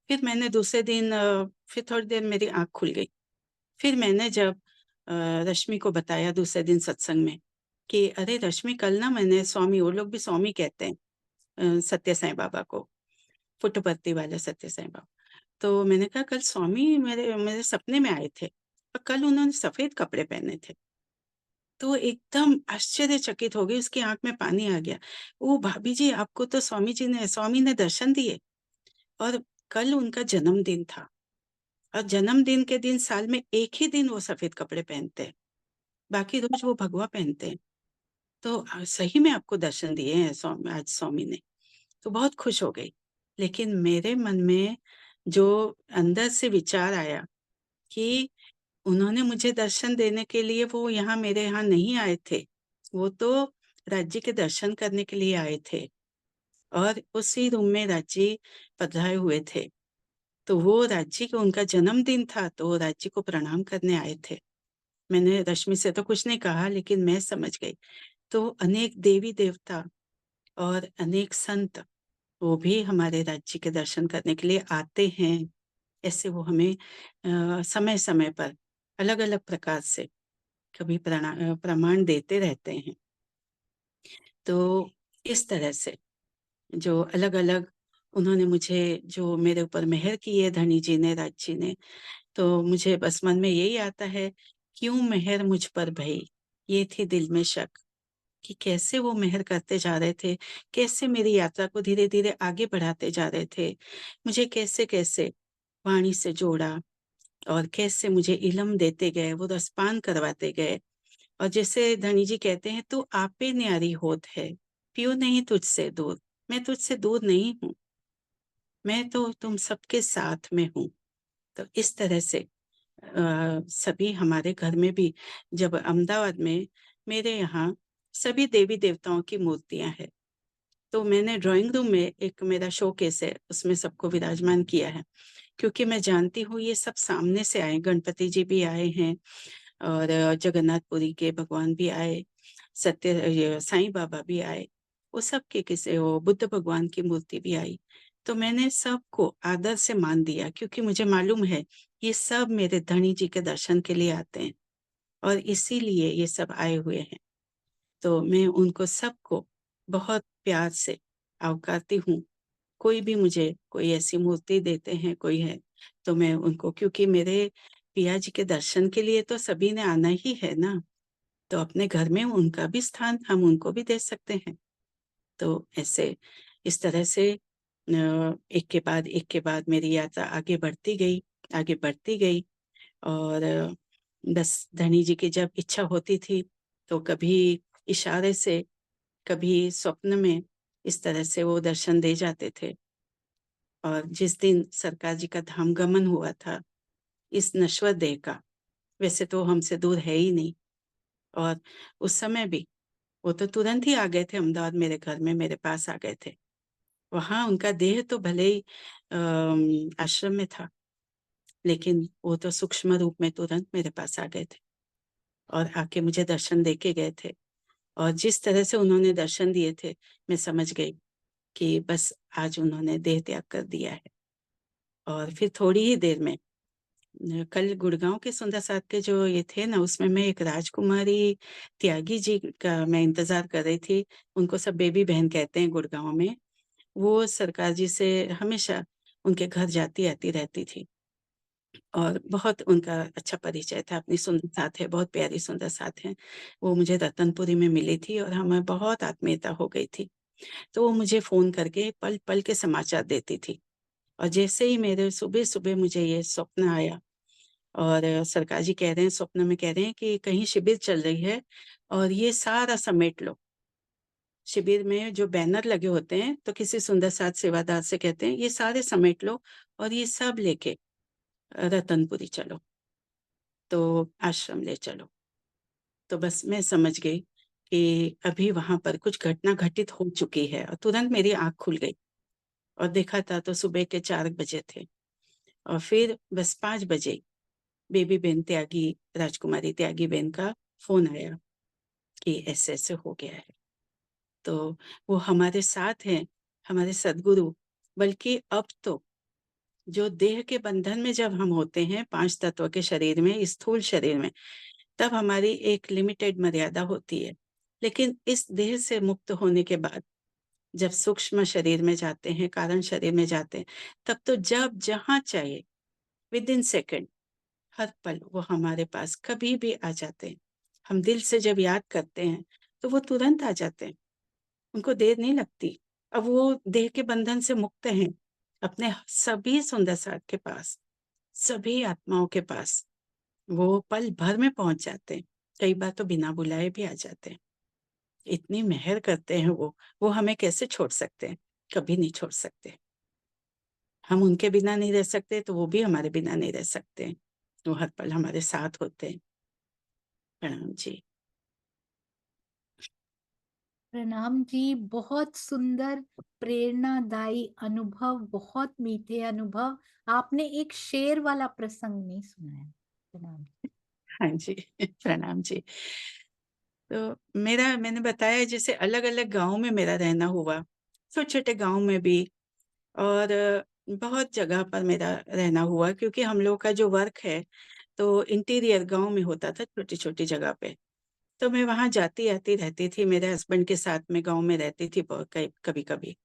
फिर मैंने दूसरे दिन फिर थोड़ी देर मेरी आँख खुल गई। फिर मैंने जब रश्मि को बताया दूसरे दिन सत्संग में कि अरे रश्मि, कल ना मैंने स्वामी, वो लोग भी स्वामी कहते हैं सत्य साईं बाबा को, पुट्टपर्ती वाले सत्य साईं बाबा। तो मैंने कहा कल स्वामी मेरे मेरे सपने में आए थे और कल उन्होंने सफ़ेद कपड़े पहने थे। तो एकदम आश्चर्यचकित हो गई, उसकी आँख में पानी आ गया। ओह! भाभी जी, आपको तो स्वामी ने दर्शन दिए और कल उनका जन्मदिन था और जन्मदिन के दिन साल में 1 ही दिन वो सफ़ेद कपड़े पहनते हैं, बाकी रोज़ वो भगवा पहनते हैं। तो सही में आपको दर्शन दिए हैं आज स्वामी ने। तो बहुत खुश हो गई। लेकिन मेरे मन में जो अंदर से विचार आया कि उन्होंने मुझे दर्शन देने के लिए वो यहाँ मेरे यहाँ नहीं आए थे। वो तो राज्य के दर्शन करने के लिए आए थे और उसी रूम में राज्य पधराए हुए थे। तो वो राज्य को उनका जन्मदिन था, तो वो राज्य को प्रणाम करने आए थे। मैंने रश्मि से तो कुछ नहीं कहा, लेकिन मैं समझ गई। तो अनेक देवी-देवता और अनेक संत, वो भी हमारे राज्य के दर्शन करने के लिए आते हैं। ऐसे वो हमें समय-समय पर अलग-अलग प्रकार से कभी प्रमाण देते रहते हैं। तो इस तरह से जो अलग-अलग उन्होंने मुझे जो मेरे ऊपर मेहर की है धनी जी ने, राज जी ने, तो मुझे बस मन में यही आता है, क्यों मेहर मुझ पर भई, ये थी दिल में शक। कि कैसे वो मेहर करते जा रहे थे, कैसे मेरी यात्रा को धीरे-धीरे आगे बढ़ाते जा रहे थे। मुझे कैसे-कैसे वाणी से जोड़ा और कैसे मुझे इलम देते गए, वो रसपान करवाते गए। और जैसे धनी जी कहते हैं, "तू आपे न्यारी होत है, पियो नहीं तुझसे दूर।" मैं तुझसे दूर नहीं हूँ, मैं तो तुम सबके साथ में हूँ। तो इस तरह से सभी हमारे घर में भी जब अहमदाबाद में मेरे यहाँ सभी देवी-देवताओं की मूर्तियाँ हैं। तो मैंने ड्राइंग रूम में एक मेरा शोकेस है, उसमें सबको विराजमान किया है, क्योंकि मैं जानती हूँ ये सब सामने से आए, गणपति जी भी आए हैं और जगन्नाथपुरी के भगवान भी आए, ये साईं बाबा भी आए। वो सबके किसे वो बुद्ध भगवान की मूर्ति भी आई। तो मैंने सबको आदर से मान दिया, क्योंकि मुझे मालूम है ये सब मेरे धनी जी के दर्शन के लिए आते हैं और इसीलिए ये सब आए हुए हैं। तो मैं उनको सबको बहुत प्यार से आवकारती हूँ। कोई भी मुझे कोई ऐसी मूर्ति देते हैं, कोई है, तो मैं उनको, क्योंकि मेरे पिया जी के दर्शन के लिए तो सभी ने आना ही है ना, तो अपने घर में उनका भी स्थान हम उनको भी दे सकते हैं। तो ऐसे इस तरह से एक के बाद मेरी यात्रा आगे बढ़ती गई, आगे बढ़ती गई। और बस धनी जी की जब इच्छा होती थी, तो कभी इशारे से, कभी स्वप्न में, इस तरह से वो दर्शन दे जाते थे। और जिस दिन सरकार जी का धाम गमन हुआ था, इस नश्वर देह का, वैसे तो हमसे दूर है ही नहीं, और उस समय भी वो तो तुरंत ही आ गए थे अहमदाबाद, मेरे घर में मेरे पास आ गए थे। वहाँ उनका देह तो भले ही आश्रम में था, लेकिन वो तो सूक्ष्म रूप में तुरंत मेरे पास आ गए थे और आके मुझे दर्शन दे के गए थे। और जिस तरह से उन्होंने दर्शन दिए थे, मैं समझ गई कि बस आज उन्होंने देह त्याग कर दिया है। और फिर थोड़ी ही देर में कल गुड़गांव के सुंदर साथ के जो ये थे ना, उसमें मैं एक राजकुमारी त्यागी जी का मैं इंतजार कर रही थी। उनको सब बेबी बहन कहते हैं गुड़गांव में। वो सरकार जी से हमेशा उनके घर जाती आती रहती थी और बहुत उनका अच्छा परिचय था। अपनी सुंदर साथ है, बहुत प्यारी सुंदर साथ है। वो मुझे रतनपुरी में मिली थी और हमें बहुत आत्मीयता हो गई थी। तो वो मुझे फोन करके पल पल के समाचार देती थी। और जैसे ही मेरे सुबह सुबह मुझे ये स्वप्न आया, और सरकार जी कह रहे हैं, स्वप्न में कह रहे हैं कि कहीं शिविर चल रही है और ये सारा समेट लो। शिविर में जो बैनर लगे होते हैं, तो किसी सुंदर साथ सेवादार से कहते हैं ये सारे समेट लो और ये सब लेके रतनपुरी चलो, तो आश्रम ले चलो। तो बस मैं समझ गई कि अभी वहां पर कुछ घटना घटित हो चुकी है, और तुरंत मेरी आंख खुल गई और देखा था तो सुबह के 4 बजे थे। और फिर बस 5 बजे बेबी बेन त्यागी, राजकुमारी त्यागी बेन का फोन आया कि ऐसे ऐसे हो गया है। तो वो हमारे साथ हैं, हमारे सदगुरु। बल्कि अब तो जो देह के बंधन में जब हम होते हैं, 5 तत्व के शरीर में, स्थूल शरीर में, तब हमारी एक लिमिटेड मर्यादा होती है। लेकिन इस देह से मुक्त होने के बाद जब सूक्ष्म शरीर में जाते हैं, कारण शरीर में जाते हैं, तब तो जब जहां चाहे, विद इन सेकेंड, हर पल वो हमारे पास कभी भी आ जाते हैं। हम दिल से जब याद करते हैं तो वो तुरंत आ जाते हैं, उनको देर नहीं लगती। अब वो देह के बंधन से मुक्त हैं, अपने सभी सुंदर साथ के पास, सभी आत्माओं के पास वो पल भर में पहुंच जाते हैं। कई बार तो बिना बुलाए भी आ जाते हैं। इतनी मेहर करते हैं वो हमें कैसे छोड़ सकते हैं? कभी नहीं छोड़ सकते। हम उनके बिना नहीं रह सकते, तो वो भी हमारे बिना नहीं रह सकते। वो हर पल हमारे साथ होते हैं। प्रणाम जी।
प्रणाम जी। बहुत सुंदर प्रेरणादायी अनुभव, बहुत मीठे अनुभव। आपने एक शेर वाला प्रसंग नहीं सुनाया। प्रणाम।
हाँ जी। प्रणाम जी। तो मैंने बताया जैसे अलग-अलग गाँव में मेरा रहना हुआ, छोटे-छोटे गाँव में भी, और बहुत जगह पर मेरा रहना हुआ, क्योंकि हम लोग का जो वर्क है, तो इंटीरियर गाँव में होता था, छोटी-छोटी जगह पे। तो मैं वहाँ जाती-आती रहती थी, मेरे हस्बैंड के साथ में गाँव में रहती थी ब क कभी-कभी।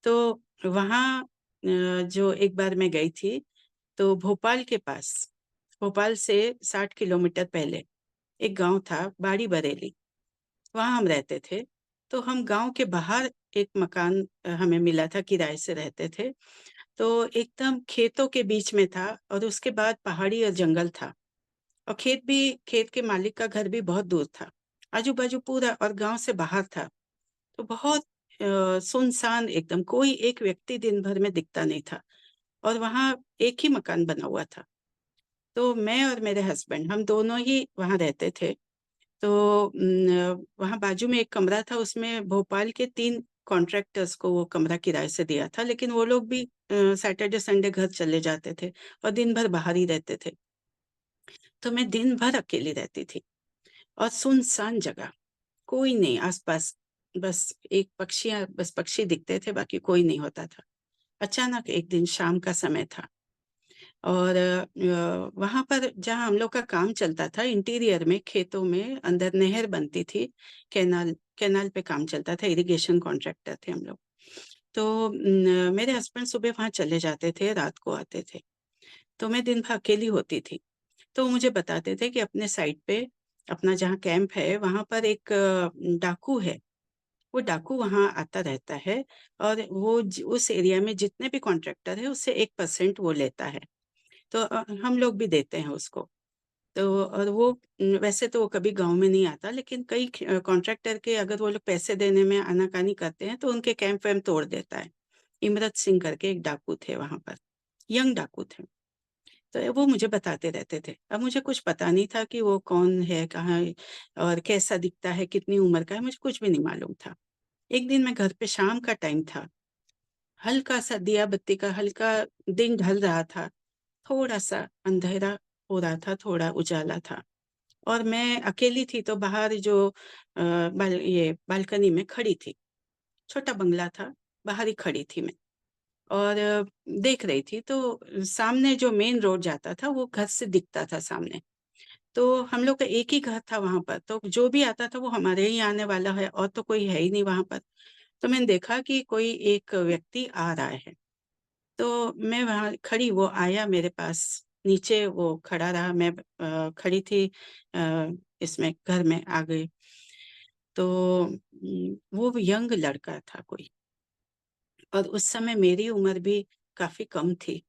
तो वहाँ जो एक बार मैं गई थी, तो भोपाल के पास, भोपाल से 60 किलोमीटर पहले एक गाँव था, बाड़ी बरेली। वहाँ हम रहते थे। तो हम गाँव के बाहर एक मकान हमें मिला था, किराए से रहते थे। तो एकदम खेतों के बीच में था और उसके बाद पहाड़ी और जंगल था, और खेत के मालिक का घर भी बहुत दूर था। आजू-बाजू पूरा, और गाँव से बाहर था। तो बहुत सुनसान एकदम, कोई एक व्यक्ति दिन भर में दिखता नहीं था, और वहाँ एक ही मकान बना हुआ था। तो मैं और मेरे हस्बैंड, हम दोनों ही वहाँ रहते थे। तो वहाँ बाजू में एक कमरा था, उसमें भोपाल के 3 कॉन्ट्रैक्टर्स को वो कमरा किराए से दिया था, लेकिन वो लोग भी सैटरडे संडे घर चले जाते थे और दिन भर बाहर ही रहते थे। तो मैं दिन भर अकेली रहती थी, और सुनसान जगह, कोई नहीं आस-पास, बस एक बस पक्षी दिखते थे, बाकी कोई नहीं होता था। अचानक एक दिन शाम का समय था और वहाँ पर जहाँ हम लोग का काम चलता था इंटीरियर में, खेतों में अंदर नहर बनती थी, कैनाल कैनाल पे काम चलता था, इरिगेशन कॉन्ट्रैक्टर थे हम लोग। तो मेरे हस्बैंड सुबह वहाँ चले जाते थे, रात को आते थे, तो मैं दिन भर अकेली होती थी। तो वो मुझे बताते थे कि अपने साइट पे, अपना जहाँ कैंप है, वहाँ पर एक डाकू है। वो डाकू वहाँ आता रहता है और वो उस एरिया में जितने भी कॉन्ट्रैक्टर है उससे 1% वो लेता है। तो हम लोग भी देते हैं उसको। तो और वो वैसे तो वो कभी गाँव में नहीं आता, लेकिन कई कॉन्ट्रैक्टर के अगर वो लोग पैसे देने में आनाकानी करते हैं तो उनके कैंप वैम्प तोड़ देता है। इमरत सिंह करके एक डाकू थे वहाँ पर, यंग डाकू थे। तो वो मुझे बताते रहते थे। अब मुझे कुछ पता नहीं था कि वो कौन है, कहाँ है और कैसा दिखता है, कितनी उम्र का है, मुझे कुछ भी नहीं मालूम था। एक दिन मैं घर पे, शाम का टाइम था, हल्का-सा दिया बत्ती का हल्का दिन ढल रहा था, थोड़ा-सा अंधेरा हो रहा था, थोड़ा उजाला था और मैं अकेली थी तो बाहर जो बालकनी में खड़ी थी। छोटा बंगला था, बाहर ही खड़ी थी मैं और देख रही थी तो सामने जो मेन रोड जाता था वो घर से दिखता था सामने। तो हम लोग का एक ही घर था वहाँ पर, तो जो भी आता था वो हमारे ही आने वाला है और तो कोई है ही नहीं वहाँ पर। तो मैंने देखा कि कोई एक व्यक्ति आ रहा है, तो मैं वहाँ खड़ी, वो आया मेरे पास, नीचे वो खड़ा रहा, मैं खड़ी थी इसमें घर में आ गई। तो वो यंग लड़का था कोई और उस समय मेरी उम्र भी काफ़ी कम थी।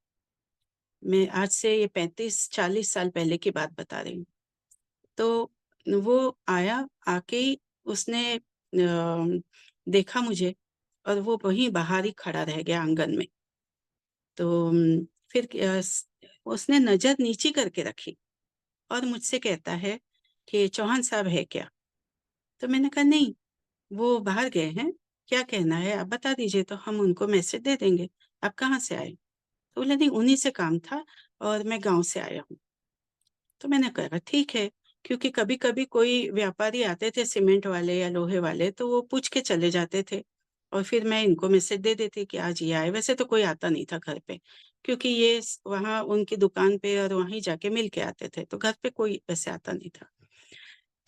मैं आज से ये 35-40 साल पहले की बात बता रही हूँ। तो वो आया, आके ही उसने देखा मुझे और वो वहीं बाहर ही खड़ा रह गया आंगन में। तो फिर उसने नज़र नीची करके रखी और मुझसे कहता है कि चौहान साहब है क्या? तो मैंने कहा नहीं, वो बाहर गए हैं, क्या कहना है आप बता दीजिए तो हम उनको मैसेज दे देंगे। आप कहाँ से आए? तो बोला नहीं, उन्हीं से काम था और मैं गाँव से आया हूँ। तो मैंने कहा ठीक है, क्योंकि कभी-कभी कोई व्यापारी आते थे सीमेंट वाले या लोहे वाले, तो वो पूछ के चले जाते थे और फिर मैं इनको मैसेज दे देती कि आज ये आए। वैसे तो कोई आता नहीं था घर पे, क्योंकि ये वहाँ उनकी दुकान पे और वहीं जाके मिल के आते थे, तो घर पे कोई वैसे आता नहीं था।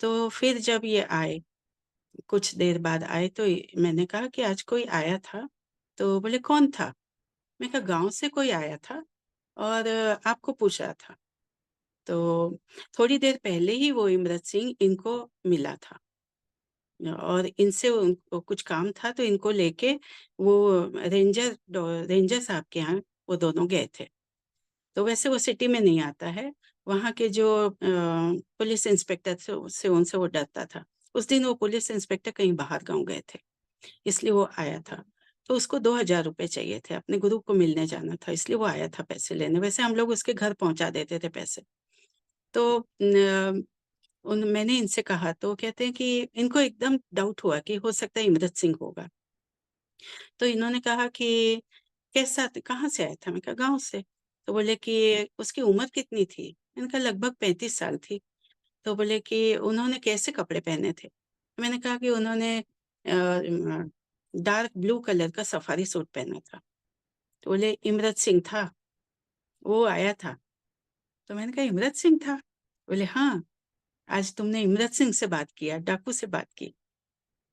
तो फिर जब ये आए, कुछ देर बाद आए तो मैंने कहा कि आज कोई आया था? तो बोले कौन था? मैं कहा गाँव से कोई आया था और आपको पूछ रहा था। तो थोड़ी देर पहले ही वो इमरत सिंह इनको मिला था और इनसे उनको कुछ काम था तो इनको लेके वो रेंजर साहब के यहाँ वो दोनों गए थे। तो वैसे वो सिटी में नहीं आता है, वहाँ के जो पुलिस इंस्पेक्टर थे उससे उनसे वो डरता था। उस दिन वो पुलिस इंस्पेक्टर कहीं बाहर गाँव गए थे, इसलिए वो आया था। तो उसको ₹2000 चाहिए थे, अपने गुरु को मिलने जाना था, इसलिए वो आया था पैसे लेने। वैसे हम लोग उसके घर पहुँचा देते थे पैसे। तो उन मैंने इनसे कहा तो कहते हैं कि इनको एकदम डाउट हुआ कि हो सकता है इमरत सिंह होगा। तो इन्होंने कहा कि कैसा त कहाँ से आया था? मैंने कहा गाँव से। तो बोले कि उसकी उम्र कितनी थी? मैंने कहा लगभग 35 साल थी। तो बोले कि उन्होंने कैसे कपड़े पहने थे? मैंने कहा कि उन्होंने डार्क ब्लू कलर का सफारी सूट पहना था। तो बोले इमरत सिंह था, वो आया था। तो मैंने कहा इमरत सिंह था? बोले हाँ, आज तुमने इमरत सिंह से बात किया, डाकू से बात की।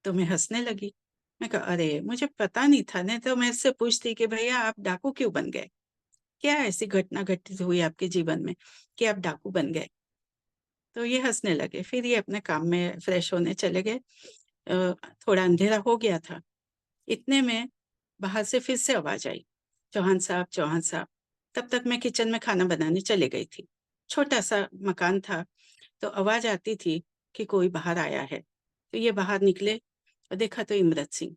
तो मैं हँसने लगी। मैं कहा अरे! मुझे पता नहीं था, नहीं तो मैं इससे पूछती कि भैया आप डाकू क्यों बन गए? क्या ऐसी घटना घटित हुई आपके जीवन में कि आप डाकू बन गए? तो ये हँसने लगे। फिर ये अपने काम में फ्रेश होने चले गए। अ, थोड़ा अंधेरा हो गया था। इतने में बाहर से फिर से आवाज़ आई, चौहान साहब, चौहान साहब। तब तक मैं किचन में खाना बनाने चली गई थी। छोटा-सा मकान था, तो आवाज़ आती थी कि कोई बाहर आया है। तो ये बाहर निकले और देखा तो इमरत सिंह।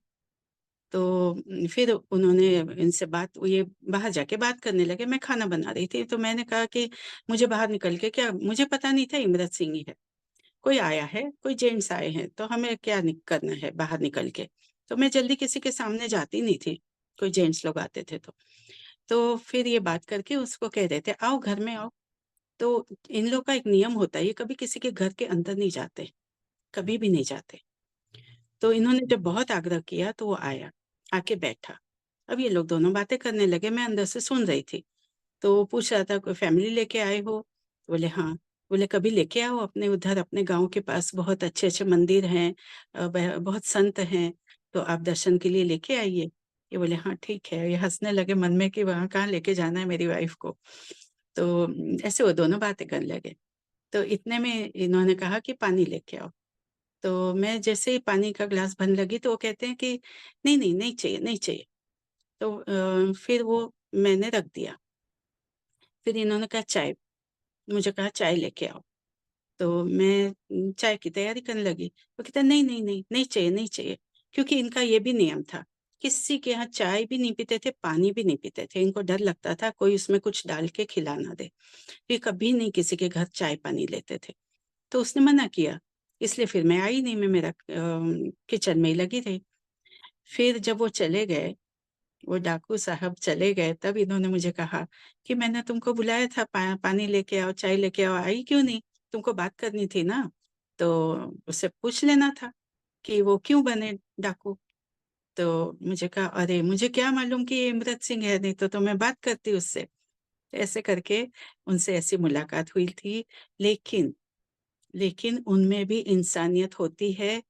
तो फिर उन्होंने इनसे बात, ये बाहर जाके बात करने लगे। मैं खाना बना रही थी, तो मैंने कहा कि मुझे बाहर निकल के क्या, मुझे पता नहीं था इमरत सिंह ही है। कोई आया है, कोई जेंट्स आए हैं, तो हमें क्या करना है बाहर निकल के। तो मैं जल्दी किसी के सामने जाती नहीं थी, कोई जेंट्स लोग आते थे तो। तो फिर ये बात करके उसको कह रहे थे, "आओ घर में आओ।" तो इन लोग का एक नियम होता है, ये कभी किसी के घर के अंदर नहीं जाते, कभी भी नहीं जाते। तो इन्होंने जब बहुत आग्रह किया तो वो आया, आके बैठा। अब ये लोग दोनों बातें करने लगे, मैं अंदर से सुन रही थी। तो वो पूछ रहा था, कोई फैमिली लेके आए हो? बोले हाँ। बोले कभी लेके आओ अपने उधर, अपने गाँव के पास बहुत अच्छे-अच्छे मंदिर हैं, बहुत संत हैं, तो आप दर्शन के लिए लेके आइए। ये बोले हाँ ठीक है। ये हँसने लगे मन में कि वहाँ कहाँ लेके जाना है मेरी वाइफ को। तो ऐसे वो दोनों बातें करने लगे। तो इतने में इन्होंने कहा कि पानी लेके आओ। तो मैं जैसे ही पानी का ग्लास भरने लगी तो वो कहते हैं कि नहीं, नहीं, नहीं चाहिए, नहीं चाहिए। तो फिर वो मैंने रख दिया। फिर इन्होंने कहा चाय, मुझे कहा चाय लेके आओ। तो मैं चाय की तैयारी करने लगी। वो कहता नहीं, नहीं, नहीं, नहीं चाहिए, नहीं चाहिए। क्योंकि इनका ये भी नियम था, किसी के यहाँ चाय भी नहीं पीते थे, पानी भी नहीं पीते थे। इनको डर लगता था कोई उसमें कुछ डाल के खिला ना दे। ये कभी नहीं किसी के घर चाय-पानी लेते थे। तो उसने मना किया, इसलिए फिर मैं आई नहीं, मैं मेरा किचन में ही लगी रही। फिर जब वो चले गए, वो डाकू साहब चले गए, तब इन्होंने मुझे कहा कि मैंने तुमको बुलाया था, पानी लेके आओ, चाय लेके आओ, आई क्यों नहीं? तुमको बात करनी थी ना, तो उससे पूछ लेना था कि वो क्यों बने डाकू। तो मुझे कहा अरे मुझे क्या मालूम कि ये इमरत सिंह है, नहीं तो मैं बात करती उससे। ऐसे करके उनसे ऐसी मुलाकात हुई थी। लेकिन लेकिन उनमें भी इंसानियत होती है।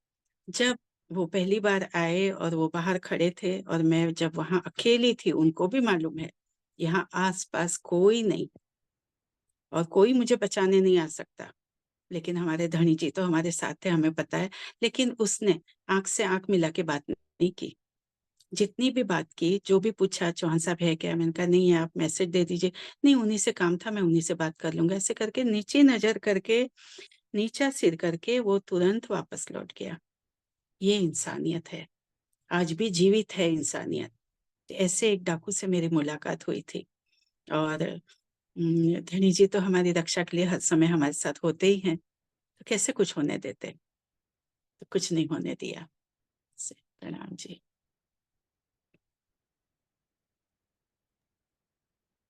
जब वो पहली बार आए और वो बाहर खड़े थे और मैं जब वहाँ अकेली थी, उनको भी मालूम है, यहाँ आस-पास कोई नहीं और कोई मुझे बचाने नहीं आ सकता। लेकिन हमारे धनी जी तो हमारे साथ थे, हमें पता है। लेकिन उसने आँख से आँख मिला के बात नहीं की। जितनी भी बात की, जो भी पूछा, चौहान साहब है क्या? मैंने कहा नहीं है, आप मैसेज दे दीजिए। नहीं, उन्हीं से काम था, मैं उन्हीं से बात कर लूँगा। ऐसे करके नीची नज़र करके, नीचा सिर करके वो तुरंत वापस लौट गया। ये इंसानियत है। आज भी जीवित है इंसानियत। ऐसे एक डाकू से मेरी मुलाकात हुई थी और धनी जी तो हमारी रक्षा के लिए हर समय हमारे साथ होते ही हैं, तो कैसे कुछ होने देते? तो कुछ नहीं होने दिया। से प्रणाम जी।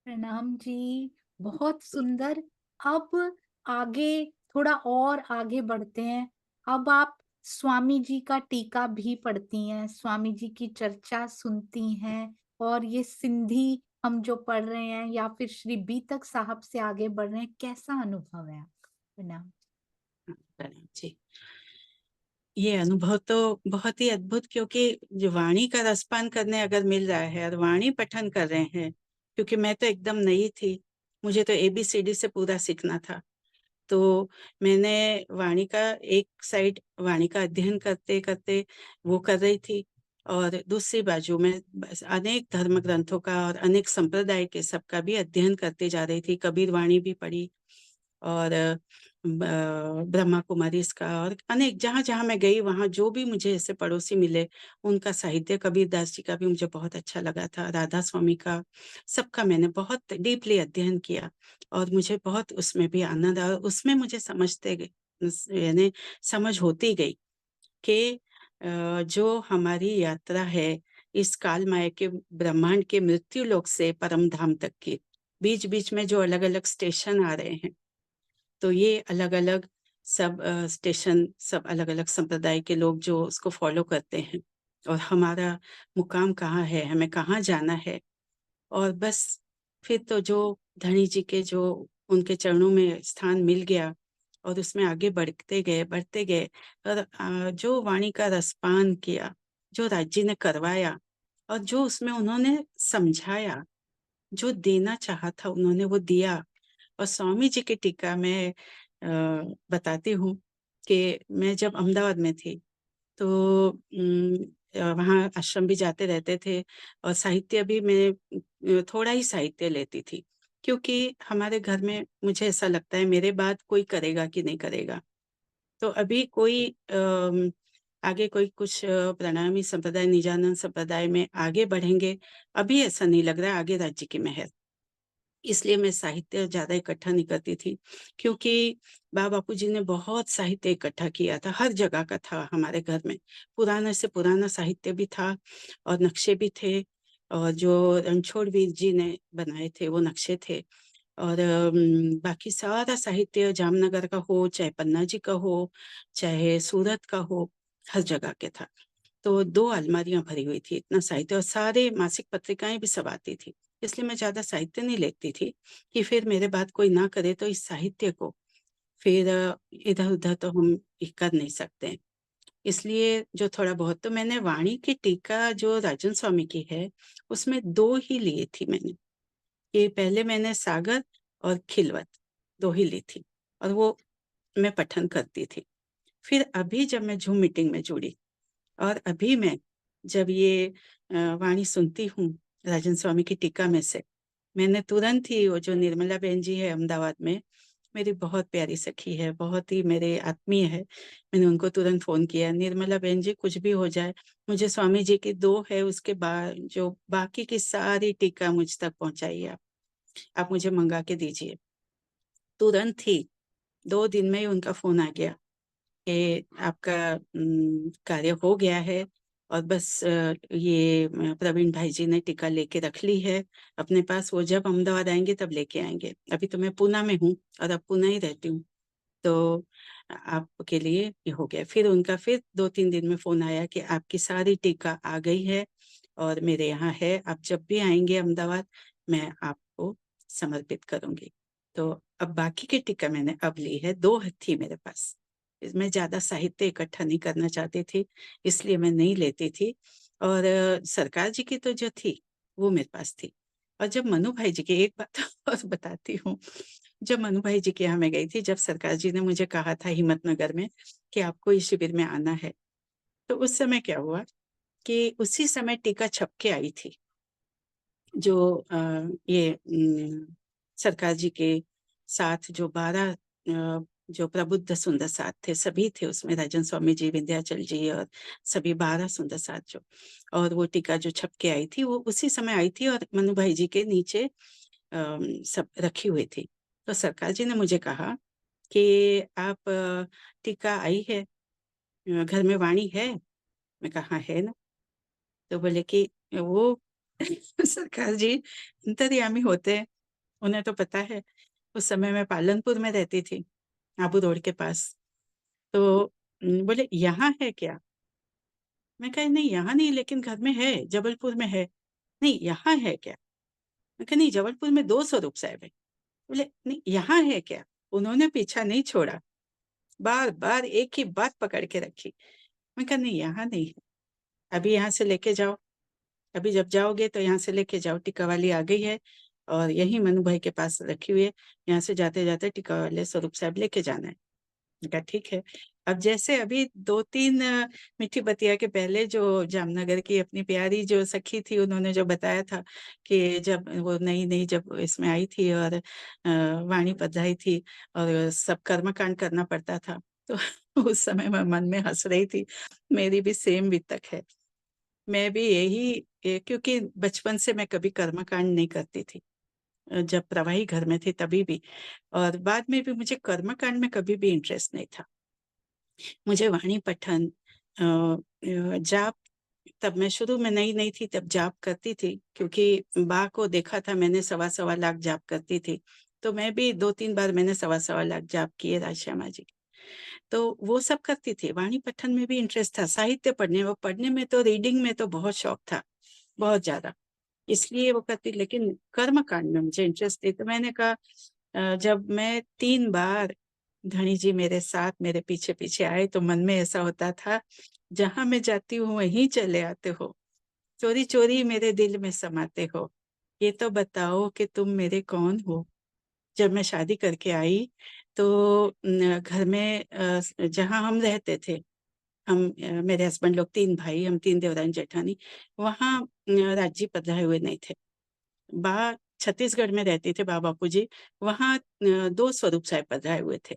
प्रणाम जी, बहुत सुंदर। अब आगे, थोड़ा और आगे बढ़ते हैं। अब आप स्वामी जी का टीका भी पढ़ती हैं, स्वामी जी की चर्चा सुनती हैं, और ये सिंधी हम जो पढ़ रहे हैं या फिर श्री बीतक साहब से आगे बढ़ रहे हैं, कैसा अनुभव है आपका? प्रणाम।
हाँ, प्रणाम जी। ये अनुभव तो बहुत ही अद्भुत, क्योंकि जो वाणी का रसपान करने अगर मिल रहा है और वाणी पठन कर रहे हैं, क्योंकि मैं तो एकदम नई थी, मुझे तो एबीसीडी से पूरा सीखना था। तो मैंने वाणी का एक साइड वाणी का अध्ययन करते-करते वो कर रही थी और दूसरी बाजू में बस अनेक धर्म ग्रंथों का और अनेक संप्रदाय के सबका भी अध्ययन करते जा रही थी। कबीर वाणी भी पढ़ी और ब्रह्मा कुमारी इसका और अनेक जहाँ-जहाँ मैं गई वहाँ जो भी मुझे ऐसे पड़ोसी मिले, उनका साहित्य कबीरदास जी का भी मुझे बहुत अच्छा लगा था, राधा स्वामी का, सबका मैंने बहुत डीपली अध्ययन किया और मुझे बहुत उसमें भी आनंद आया। उसमें मुझे समझते गए यानी समझ होती गई कि जो हमारी यात्रा है इस काल माया के ब्रह्मांड के मृत्यु लोक से परम धाम तक की, बीच-बीच में जो अलग-अलग स्टेशन आ रहे हैं, तो ये अलग-अलग सब स्टेशन सब अलग-अलग संप्रदाय के लोग जो उसको फ़ॉलो करते हैं और हमारा मुकाम कहाँ है, हमें कहाँ जाना है और बस फिर तो जो धनी जी के जो उनके चरणों में स्थान मिल गया और उसमें आगे बढ़ते गए और जो वाणी का रसपान किया, जो राज्य जी ने करवाया और जो उसमें उन्होंने समझाया, जो देना चाहा था उन्होंने वो दिया। और स्वामी जी की टीका मैं बताती हूँ कि मैं जब अहमदाबाद में थी तो वहाँ आश्रम भी जाते रहते थे और साहित्य भी मैं थोड़ा ही साहित्य लेती थी, क्योंकि हमारे घर में मुझे ऐसा लगता है मेरे बाद कोई करेगा कि नहीं करेगा। तो अभी कोई आगे कोई कुछ प्रणामी संप्रदाय, निजानंद संप्रदाय में आगे बढ़ेंगे, अभी ऐसा नहीं लग रहा है, आगे राज्य की महर। इसलिए मैं साहित्य ज़्यादा इकट्ठा नहीं करती थी, क्योंकि बापू जी ने बहुत साहित्य इकट्ठा किया था, हर जगह का था हमारे घर में। पुराना से पुराना साहित्य भी था और नक्शे भी थे और जो रणछोड़ वीर जी ने बनाए थे, वो नक्शे थे और बाकी सारा साहित्य जामनगर का हो, चाहे पन्ना जी का हो, चाहे सूरत का हो, हर जगह के था। तो 2 अलमारियाँ भरी हुई थी, इतना साहित्य, और सारे मासिक पत्रिकाएँ भी सब आती थी। इसलिए मैं ज़्यादा साहित्य नहीं लेती थी कि फिर मेरे बाद कोई ना करे तो इस साहित्य को फिर इधर-उधर तो हम ये कर नहीं सकते हैं। इसलिए जो थोड़ा बहुत तो मैंने वाणी की टीका जो राजन स्वामी की है, उसमें 2 ही लिए थी मैंने। ये पहले मैंने सागर और खिलवत 2 ही ली थी, और वो मैं पठन करती थी। फिर अभी जब मैं ज़ूम मीटिंग में जुड़ी, और अभी मैं जब ये वाणी सुनती हूँ राजन स्वामी की टीका में से, मैंने तुरंत ही वो जो निर्मला बहन जी है अहमदाबाद में, मेरी बहुत प्यारी सखी है, बहुत ही मेरे आत्मीय है। मैंने उनको तुरंत फ़ोन किया, निर्मला बहन जी कुछ भी हो जाए, मुझे स्वामी जी की 2 है उसके जो बाकी की सारी टीका मुझ तक पहुँचाइए आप मुझे मँगा के दीजिए। तुरंत ही 2 दिन में ही उनका फ़ोन आ गया कि आपका कार्य हो गया है, और बस ये प्रवीण भाई जी ने टीका लेके रख ली है अपने पास, वो जब अहमदाबाद आएँगे तब लेके आएँगे। अभी तो मैं पूना में हूँ और अब पूना ही रहती हूँ, तो आपके लिए ये हो गया। फिर उनका फिर 2-3 दिन में फ़ोन आया कि आपकी सारी टीका आ गई है और मेरे यहाँ है, आप जब भी आएँगे अहमदाबाद, मैं आपको समर्पित करूँगी। तो अब बाकी की टीका मैंने अब ली है, 2 थी मेरे पास। मैं ज़्यादा साहित्य इकट्ठा नहीं करना चाहती थी, इसलिए मैं नहीं लेती थी, और सरकार जी की तो जो थी, वो मेरे पास थी। और जब मनु भाई जी की एक बात और बताती हूँ, जब मनु भाई जी के यहाँ मैं गई थी, जब सरकार जी ने मुझे कहा था हिम्मतनगर में कि आपको इस शिविर में आना है, तो उस समय क्या हुआ कि उसी समय टीका छप के आई थी। जो ये सरकार जी के साथ जो 12 जो प्रबुद्ध सुंदर साथ थे, सभी थे उसमें, राजन स्वामी जी, विंध्याचल जी और सभी 12 सुंदर साथ जो, और वो टीका जो छप के आई थी, वो उसी समय आई थी और मनु भाई जी के नीचे सब रखी हुई थी। तो सरकार जी ने मुझे कहा कि आप टीका आई है, घर में वाणी है? मैं कहा हाँ, है ना। तो बोले कि वो सरकार जी अंतर्यामी होते हैं, उन्हें तो पता है। उस समय मैं पालनपुर में रहती थी, आबू रोड के पास। तो बोले यहाँ है क्या? मैं कहा नहीं यहाँ नहीं, लेकिन घर में है, जबलपुर में है। नहीं यहाँ है क्या? मैं कहा नहीं, जबलपुर में 2 स्वरूप साहिब है। बोले नहीं यहाँ है क्या? उन्होंने पीछा नहीं छोड़ा, बार-बार एक ही बात पकड़ के रखी। मैं कहा नहीं यहाँ नहीं है, अभी यहाँ से लेके जाओ। अभी जब जाओगे तो यहाँ से लेके जाओ, टीका वाली आ गई है और यहीं मनु भाई के पास रखी हुई है, यहाँ से जाते-जाते टीका वाले स्वरूप साहब लेके जाना है। मैंने कहा ठीक है। अब जैसे अभी 2-3 मीठी बतिया के पहले जो जामनगर की अपनी प्यारी जो सखी थी, उन्होंने जो बताया था कि जब वो नई-नई जब इसमें आई थी और वाणी पधाई थी और सब कर्मकांड करना पड़ता था, तो उस समय मैं मन में हँस रही थी। मेरी भी सेम वितक है। मैं भी यही क्योंकि बचपन से मैं कभी कर्मकांड नहीं करती थी। जब प्रवाही घर में थी तभी भी, और बाद में भी मुझे कर्मकांड में कभी भी इंटरेस्ट नहीं था। मुझे वाणी पठन जाप, तब मैं शुरू में नई-नई थी तब जाप करती थी, क्योंकि बा को देखा था मैंने सवा-सवा लाख जाप करती थी। तो मैं भी 2-3 बार मैंने सवा-सवा लाख जाप किए राजश्यामा जी। तो वो सब करती थी। वाणी पठन में भी इंटरेस्ट था, साहित्य पढ़ने में, पढ़ने में तो, रीडिंग में तो बहुत शौक था, बहुत ज़्यादा। इसलिए वो करती, लेकिन कर्मकांड में मुझे इंटरेस्ट नहीं, तो मैंने कहा जब मैं 3 बार धनी जी मेरे साथ मेरे पीछे-पीछे आए, तो मन में ऐसा होता था, जहाँ मैं जाती हूँ वहीं चले आते हो, चोरी-चोरी मेरे दिल में समाते हो, ये तो बताओ कि तुम मेरे कौन हो? जब मैं शादी करके आई, तो घर में जहाँ हम रहते थे, मेरे हस्बैंड लोग 3 भाई, हम 3 देवरानी-जेठानी, वहाँ राज्य पधारे हुए नहीं थे। बा छत्तीसगढ़ में रहते थे, बा बापूजी, वहाँ 2 स्वरूप साहिब पधारे हुए थे।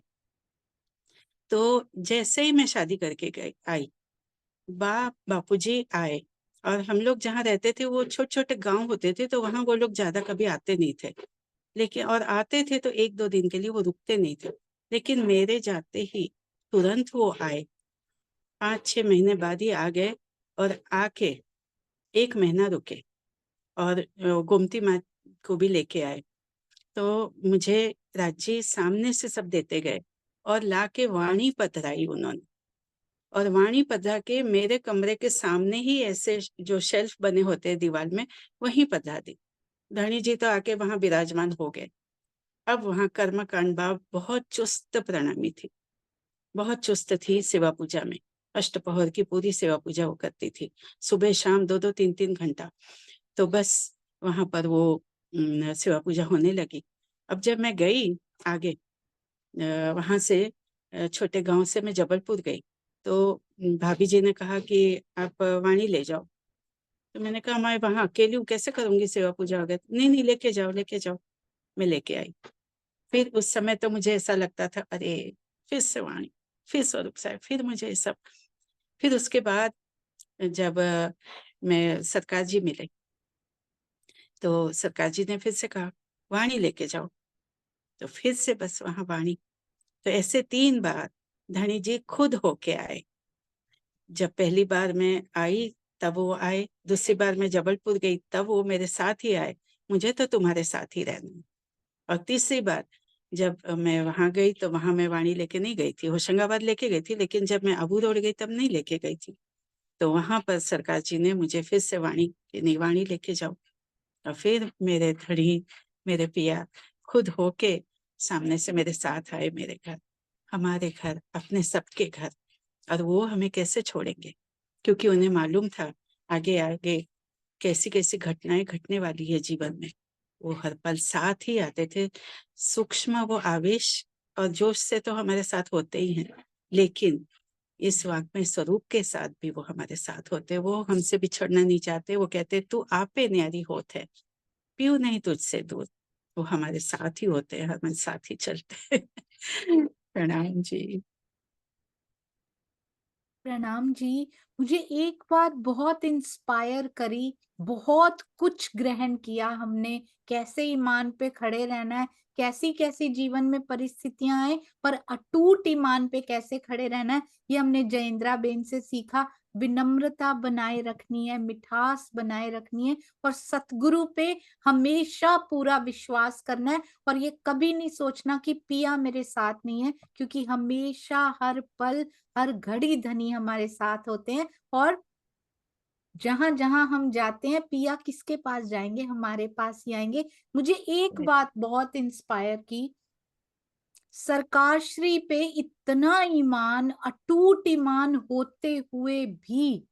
तो जैसे ही मैं शादी करके आई, बापूजी आए, और हम लोग जहाँ रहते थे वो छोटे-छोटे गाँव होते थे, तो वहाँ वो लोग ज़्यादा कभी आते नहीं थे। लेकिन और आते थे तो 1-2 दिन के लिए, वो रुकते नहीं थे। लेकिन मेरे जाते ही तुरंत वो आए, 5-6 महीने बाद ही आ गए, और आके 1 महीना रुके और गोमती माँ को भी लेके आए। तो मुझे राज्य सामने से सब देते गए और लाके वाणी पधराई उन्होंने, और वाणी पधरा के मेरे कमरे के सामने ही ऐसे जो शेल्फ बने होते हैं दीवार में, वहीं पधरा दी। धनी जी तो आके वहां विराजमान हो गए। अब वहां कर्मकांड भाव बहुत चुस्त प्रणामी थी, बहुत चुस्त थी सेवा पूजा में। अष्टपहर की पूरी सेवा पूजा वो करती थी, सुबह शाम 2-2 3-3 घंटा। तो बस वहां पर वो सेवा पूजा होने लगी। अब जब मैं गई आगे, वहां से छोटे गांव से मैं जबलपुर गई, तो भाभी जी ने कहा कि आप वाणी ले जाओ। तो मैंने कहा मैं वहां अकेली हूँ, कैसे करूंगी सेवा पूजा वगैरह। नहीं नहीं, लेके जाओ लेके जाओ। मैं लेके आई। फिर उस समय तो मुझे ऐसा लगता था, अरे फिर से वाणी, फिर स्वरूप साहब, फिर मुझे ये सब। फिर उसके बाद जब मैं सरकार जी मिले, तो सरकार जी ने फिर से कहा वाणी लेके जाओ। तो फिर से बस वहां वाणी। तो ऐसे 3 बार धनी जी खुद होके आए। जब पहली बार मैं आई तब वो आए, दूसरी बार मैं जबलपुर गई तब वो मेरे साथ ही आए, मुझे तो तुम्हारे साथ ही रहना है। और तीसरी बार जब मैं वहां गई तो वहां मैं वाणी लेके नहीं गई थी, होशंगाबाद लेके गई थी, लेकिन जब मैं अबू रोड गई तब नहीं लेके गई थी। तो वहां पर सरकार जी ने मुझे फिर से वाणी, नहीं वाणी लेके जाओ। और फिर मेरे धड़ी, मेरे पिया खुद होके सामने से मेरे साथ आए, मेरे घर, हमारे घर, अपने सबके घर। और वो हमें कैसे छोड़ेंगे, क्योंकि उन्हें मालूम था आगे आगे कैसी कैसी घटनाएं घटने वाली है जीवन में। वो हर पल साथ ही आते थे। सूक्ष्म वो आवेश और जोश से तो हमारे साथ होते ही हैं, लेकिन इस वाग्मय स्वरूप के साथ भी वो हमारे साथ होते। वो हमसे बिछड़ना नहीं चाहते। वो कहते तू आपे न्यारी होत है, पीऊ नहीं तुझसे दूर। वो हमारे साथ ही होते हैं, हमारे साथ ही चलते हैं। प्रणाम जी।
प्रणाम जी। मुझे एक बात बहुत इंस्पायर करी, बहुत कुछ ग्रहण किया हमने, कैसे ईमान पे खड़े रहना है, कैसी-कैसी जीवन में परिस्थितियाँ आए, पर अटूट ईमान पे कैसे खड़े रहना है, ये हमने जयेंद्रा बेन से सीखा। विनम्रता बनाए रखनी है, मिठास बनाए रखनी है और सतगुरु पे हमेशा पूरा विश्वास करना है और ये कभी नहीं सोचना कि पिया मेरे साथ नहीं है, क्योंकि हमेशा हर पल हर घड़ी धनी हमारे साथ होते हैं और जहां-जहां हम जाते हैं पिया किसके पास जाएँगे? हमारे पास ही आएँगे। मुझे एक बात बहुत इंस्पायर की, सरकार श्री पे इतना ईमान, अटूट ईमान होते हुए भी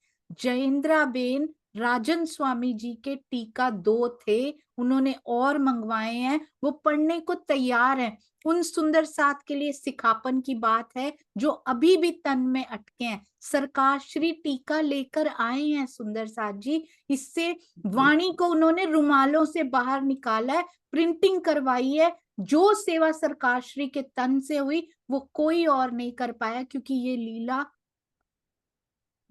जयेंद्रा बेन राजन स्वामी जी के टीका 2 थे, उन्होंने और मंगवाए हैं, वो पढ़ने को तैयार हैं। उन सुंदर साथ के लिए सिखापन की बात है जो अभी भी तन में अटके हैं। सरकार श्री टीका लेकर आए हैं सुंदर साथ जी, इससे वाणी को उन्होंने रुमालों से बाहर निकाला है, प्रिंटिंग करवाई है। जो सेवा सरकार श्री के तन से हुई वो कोई और नहीं कर पाया, क्योंकि ये लीला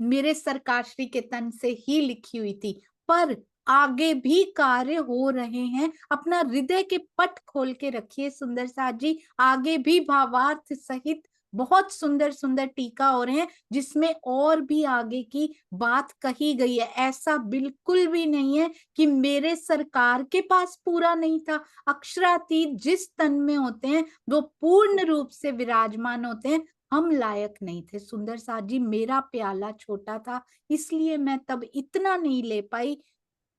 मेरे सरकार श्री के तन से ही लिखी हुई थी। पर आगे भी कार्य हो रहे हैं, अपना हृदय के पट खोल के रखिए सुंदर साथ जी, आगे भी भावार्थ सहित बहुत सुंदर सुंदर टीका हो रहे हैं जिसमें और भी आगे की बात कही गई है। ऐसा बिल्कुल भी नहीं है कि मेरे सरकार के पास पूरा नहीं था। अक्षरातीत जिस तन में होते हैं वो पूर्ण रूप से विराजमान होते हैं। हम लायक नहीं थे सुंदर साथ जी, मेरा प्याला छोटा था इसलिए मैं तब इतना नहीं ले पाई।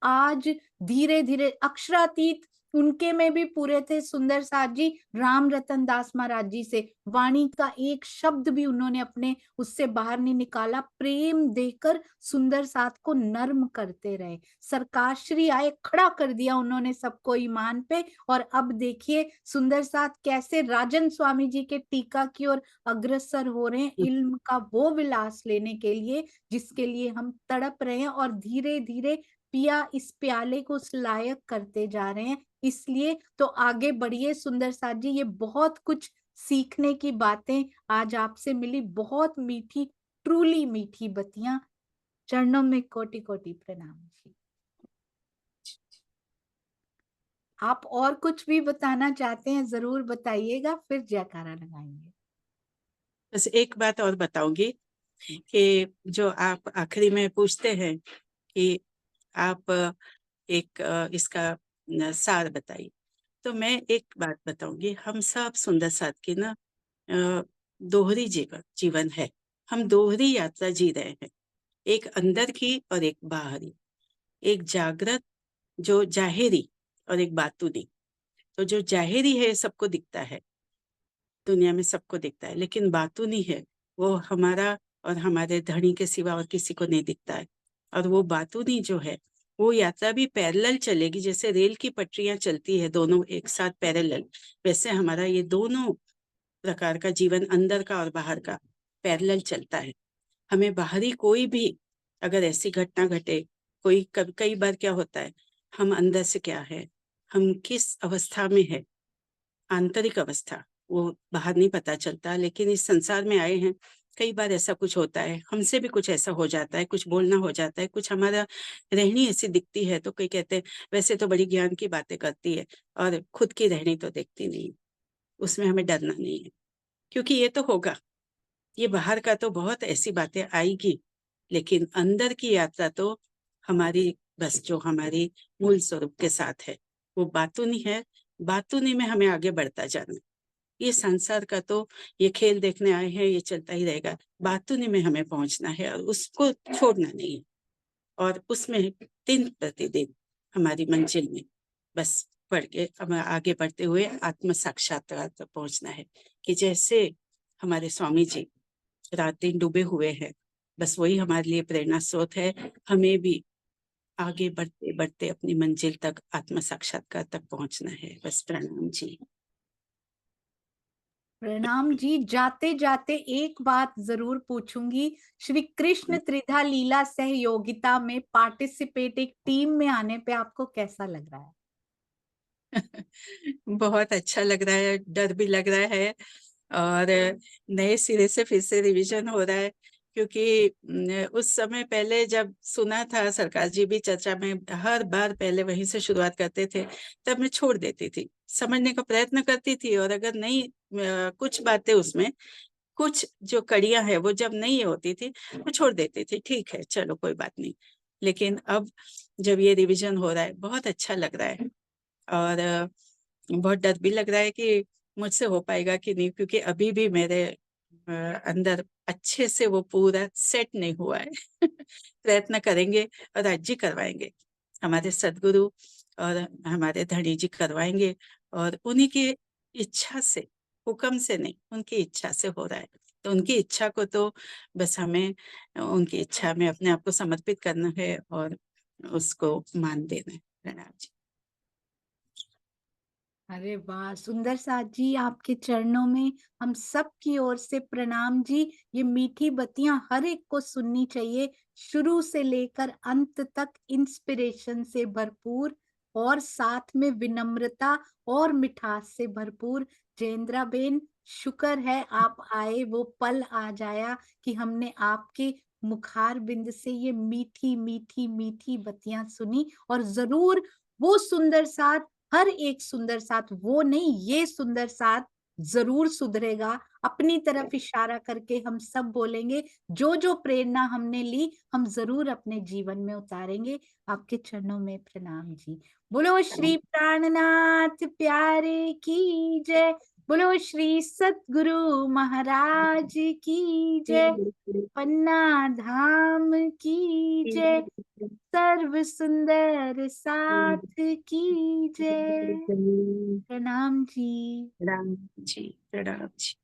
आज धीरे-धीरे अक्षरातीत उनके में भी पूरे थे सुंदर साथ जी, राम रतन दास महाराज जी से वाणी का एक शब्द भी उन्होंने अपने उससे बाहर नहीं निकाला, प्रेम देकर सुंदर साथ को नर्म करते रहे। सरकार श्री आए, खड़ा कर दिया उन्होंने सबको ईमान पे और अब देखिए सुंदर साथ कैसे राजन स्वामी जी के टीका की ओर अग्रसर हो रहे हैं, इल्म का वो विलास लेने के लिए जिसके लिए हम तड़प रहे हैं और धीरे-धीरे पिया इस प्याले को उस लायक करते जा रहे हैं। इसलिए तो आगे बढ़िए सुंदर साथ जी, ये बहुत कुछ सीखने की बातें आज आपसे मिली, बहुत मीठी, ट्रूली मीठी बतियां। चरणों में कोटि-कोटि प्रणाम जी। आप और कुछ भी बताना चाहते हैं जरूर बताइएगा, फिर जयकारा लगाएंगे।
बस एक बात और बताऊंगी कि जो आप आखिरी में पूछते हैं कि आप एक इसका सार बताइए, तो मैं एक बात बताऊंगी। हम सब सुंदर साथ की ना दोहरी जीवन जीवन है। हम दोहरी यात्रा जी रहे हैं, एक अंदर की और एक बाहरी, एक जागृत जो जाहिरी और एक बातूनी। तो जो जाहिरी है सबको दिखता है, दुनिया में सबको दिखता है, लेकिन बातूनी है वो हमारा और हमारे धनी के सिवा और किसी को नहीं दिखता है। और वो बातूनी जो है वो यात्रा भी पैरेलल चलेगी, जैसे रेल की पटरियां चलती है दोनों एक साथ पैरेलल, वैसे हमारा ये दोनों प्रकार का जीवन, अंदर का और बाहर का, पैरेलल चलता है। हमें बाहरी कोई भी अगर ऐसी घटना घटे, कोई कई बार क्या होता है, हम अंदर से क्या है, हम किस अवस्था में है, आंतरिक अवस्था, वो बाहर नहीं पता चलता। लेकिन इस संसार में आए हैं, कई बार ऐसा कुछ होता है, हमसे भी कुछ ऐसा हो जाता है, कुछ बोलना हो जाता है, कुछ हमारा रहनी ऐसी दिखती है, तो कोई कहते हैं वैसे तो बड़ी ज्ञान की बातें करती है और खुद की रहनी तो देखती नहीं। उसमें हमें डरना नहीं है, क्योंकि ये तो होगा, ये बाहर का तो बहुत ऐसी बातें आएगी, लेकिन अंदर की यात्रा तो हमारी बस जो हमारी मूल स्वरूप के साथ है वो बातूनी है। बातूनी में हमें आगे बढ़ता जाना है। ये संसार का तो ये खेल देखने आए हैं, ये चलता ही रहेगा। बातूनी में हमें पहुंचना है और उसको छोड़ना नहीं है, और उसमें दिन प्रतिदिन हमारी मंजिल में बस बढ़ के हमें आगे बढ़ते हुए आत्म साक्षात्कार तक पहुंचना है। कि जैसे हमारे स्वामी जी रात दिन डूबे हुए हैं, बस वही हमारे लिए प्रेरणा स्रोत है। हमें भी आगे बढ़ते बढ़ते अपनी मंजिल तक, आत्म साक्षात्कार तक पहुंचना है। बस प्रणाम जी।
प्रणाम जी। जाते जाते एक बात जरूर पूछूंगी, श्री कृष्ण त्रिधा लीला सहयोगिता में पार्टिसिपेट एक टीम में आने पे आपको कैसा लग रहा है?
बहुत अच्छा लग रहा है, डर भी लग रहा है, और नए सिरे से फिर से रिवीजन हो रहा है। क्योंकि उस समय पहले जब सुना था, सरकार जी भी चर्चा में हर बार पहले वहीं से शुरुआत करते थे, तब मैं छोड़ देती थी, समझने का प्रयत्न करती थी, और अगर नहीं कुछ बातें उसमें, कुछ जो कड़ियां है वो जब नहीं होती थी वो छोड़ देती थी, ठीक है चलो कोई बात नहीं। लेकिन अब जब ये रिवीजन हो रहा है बहुत अच्छा लग रहा है, और बहुत डर भी लग रहा है कि मुझसे हो पाएगा कि नहीं, क्योंकि अभी भी मेरे अंदर अच्छे से वो पूरा सेट नहीं हुआ है। प्रयत्न करेंगे और आज जी करवाएंगे, हमारे सदगुरु और हमारे धनी जी करवाएंगे, और उन्हीं की इच्छा से, हुक्म से नहीं, उनकी इच्छा से हो रहा है। तो उनकी इच्छा को तो बस हमें उनकी इच्छा में अपने आप को समर्पित करना है और उसको मान देना है। प्रणाम जी।
अरे वाह, सुंदर साथ जी, आपके चरणों में हम सब की ओर से प्रणाम जी। ये मीठी बत्तियां हर एक को सुननी चाहिए, शुरू से लेकर अंत तक इंस्पिरेशन से भरपूर और साथ में विनम्रता और मिठास से भरपूर। जयेंद्रा बेन, शुक्र है आप आए, वो पल आ जाया कि हमने आपके मुखार बिंद से ये मीठी मीठी मीठी बत्तियां सुनी। और जरूर वो सुंदर साथ, हर एक सुंदर साथ वो नहीं, ये सुंदर साथ जरूर सुधरेगा। अपनी तरफ इशारा करके हम सब बोलेंगे, जो जो प्रेरणा हमने ली हम जरूर अपने जीवन में उतारेंगे। आपके चरणों में प्रणाम जी। बोलो श्री प्राणनाथ प्यारे की जय। बोलो श्री सतगुरु महाराज की जय। पन्ना धाम की जय। सर्व सुंदर साथ की जय। प्रणाम जी।
प्रणाम जी। प्रणाम जी।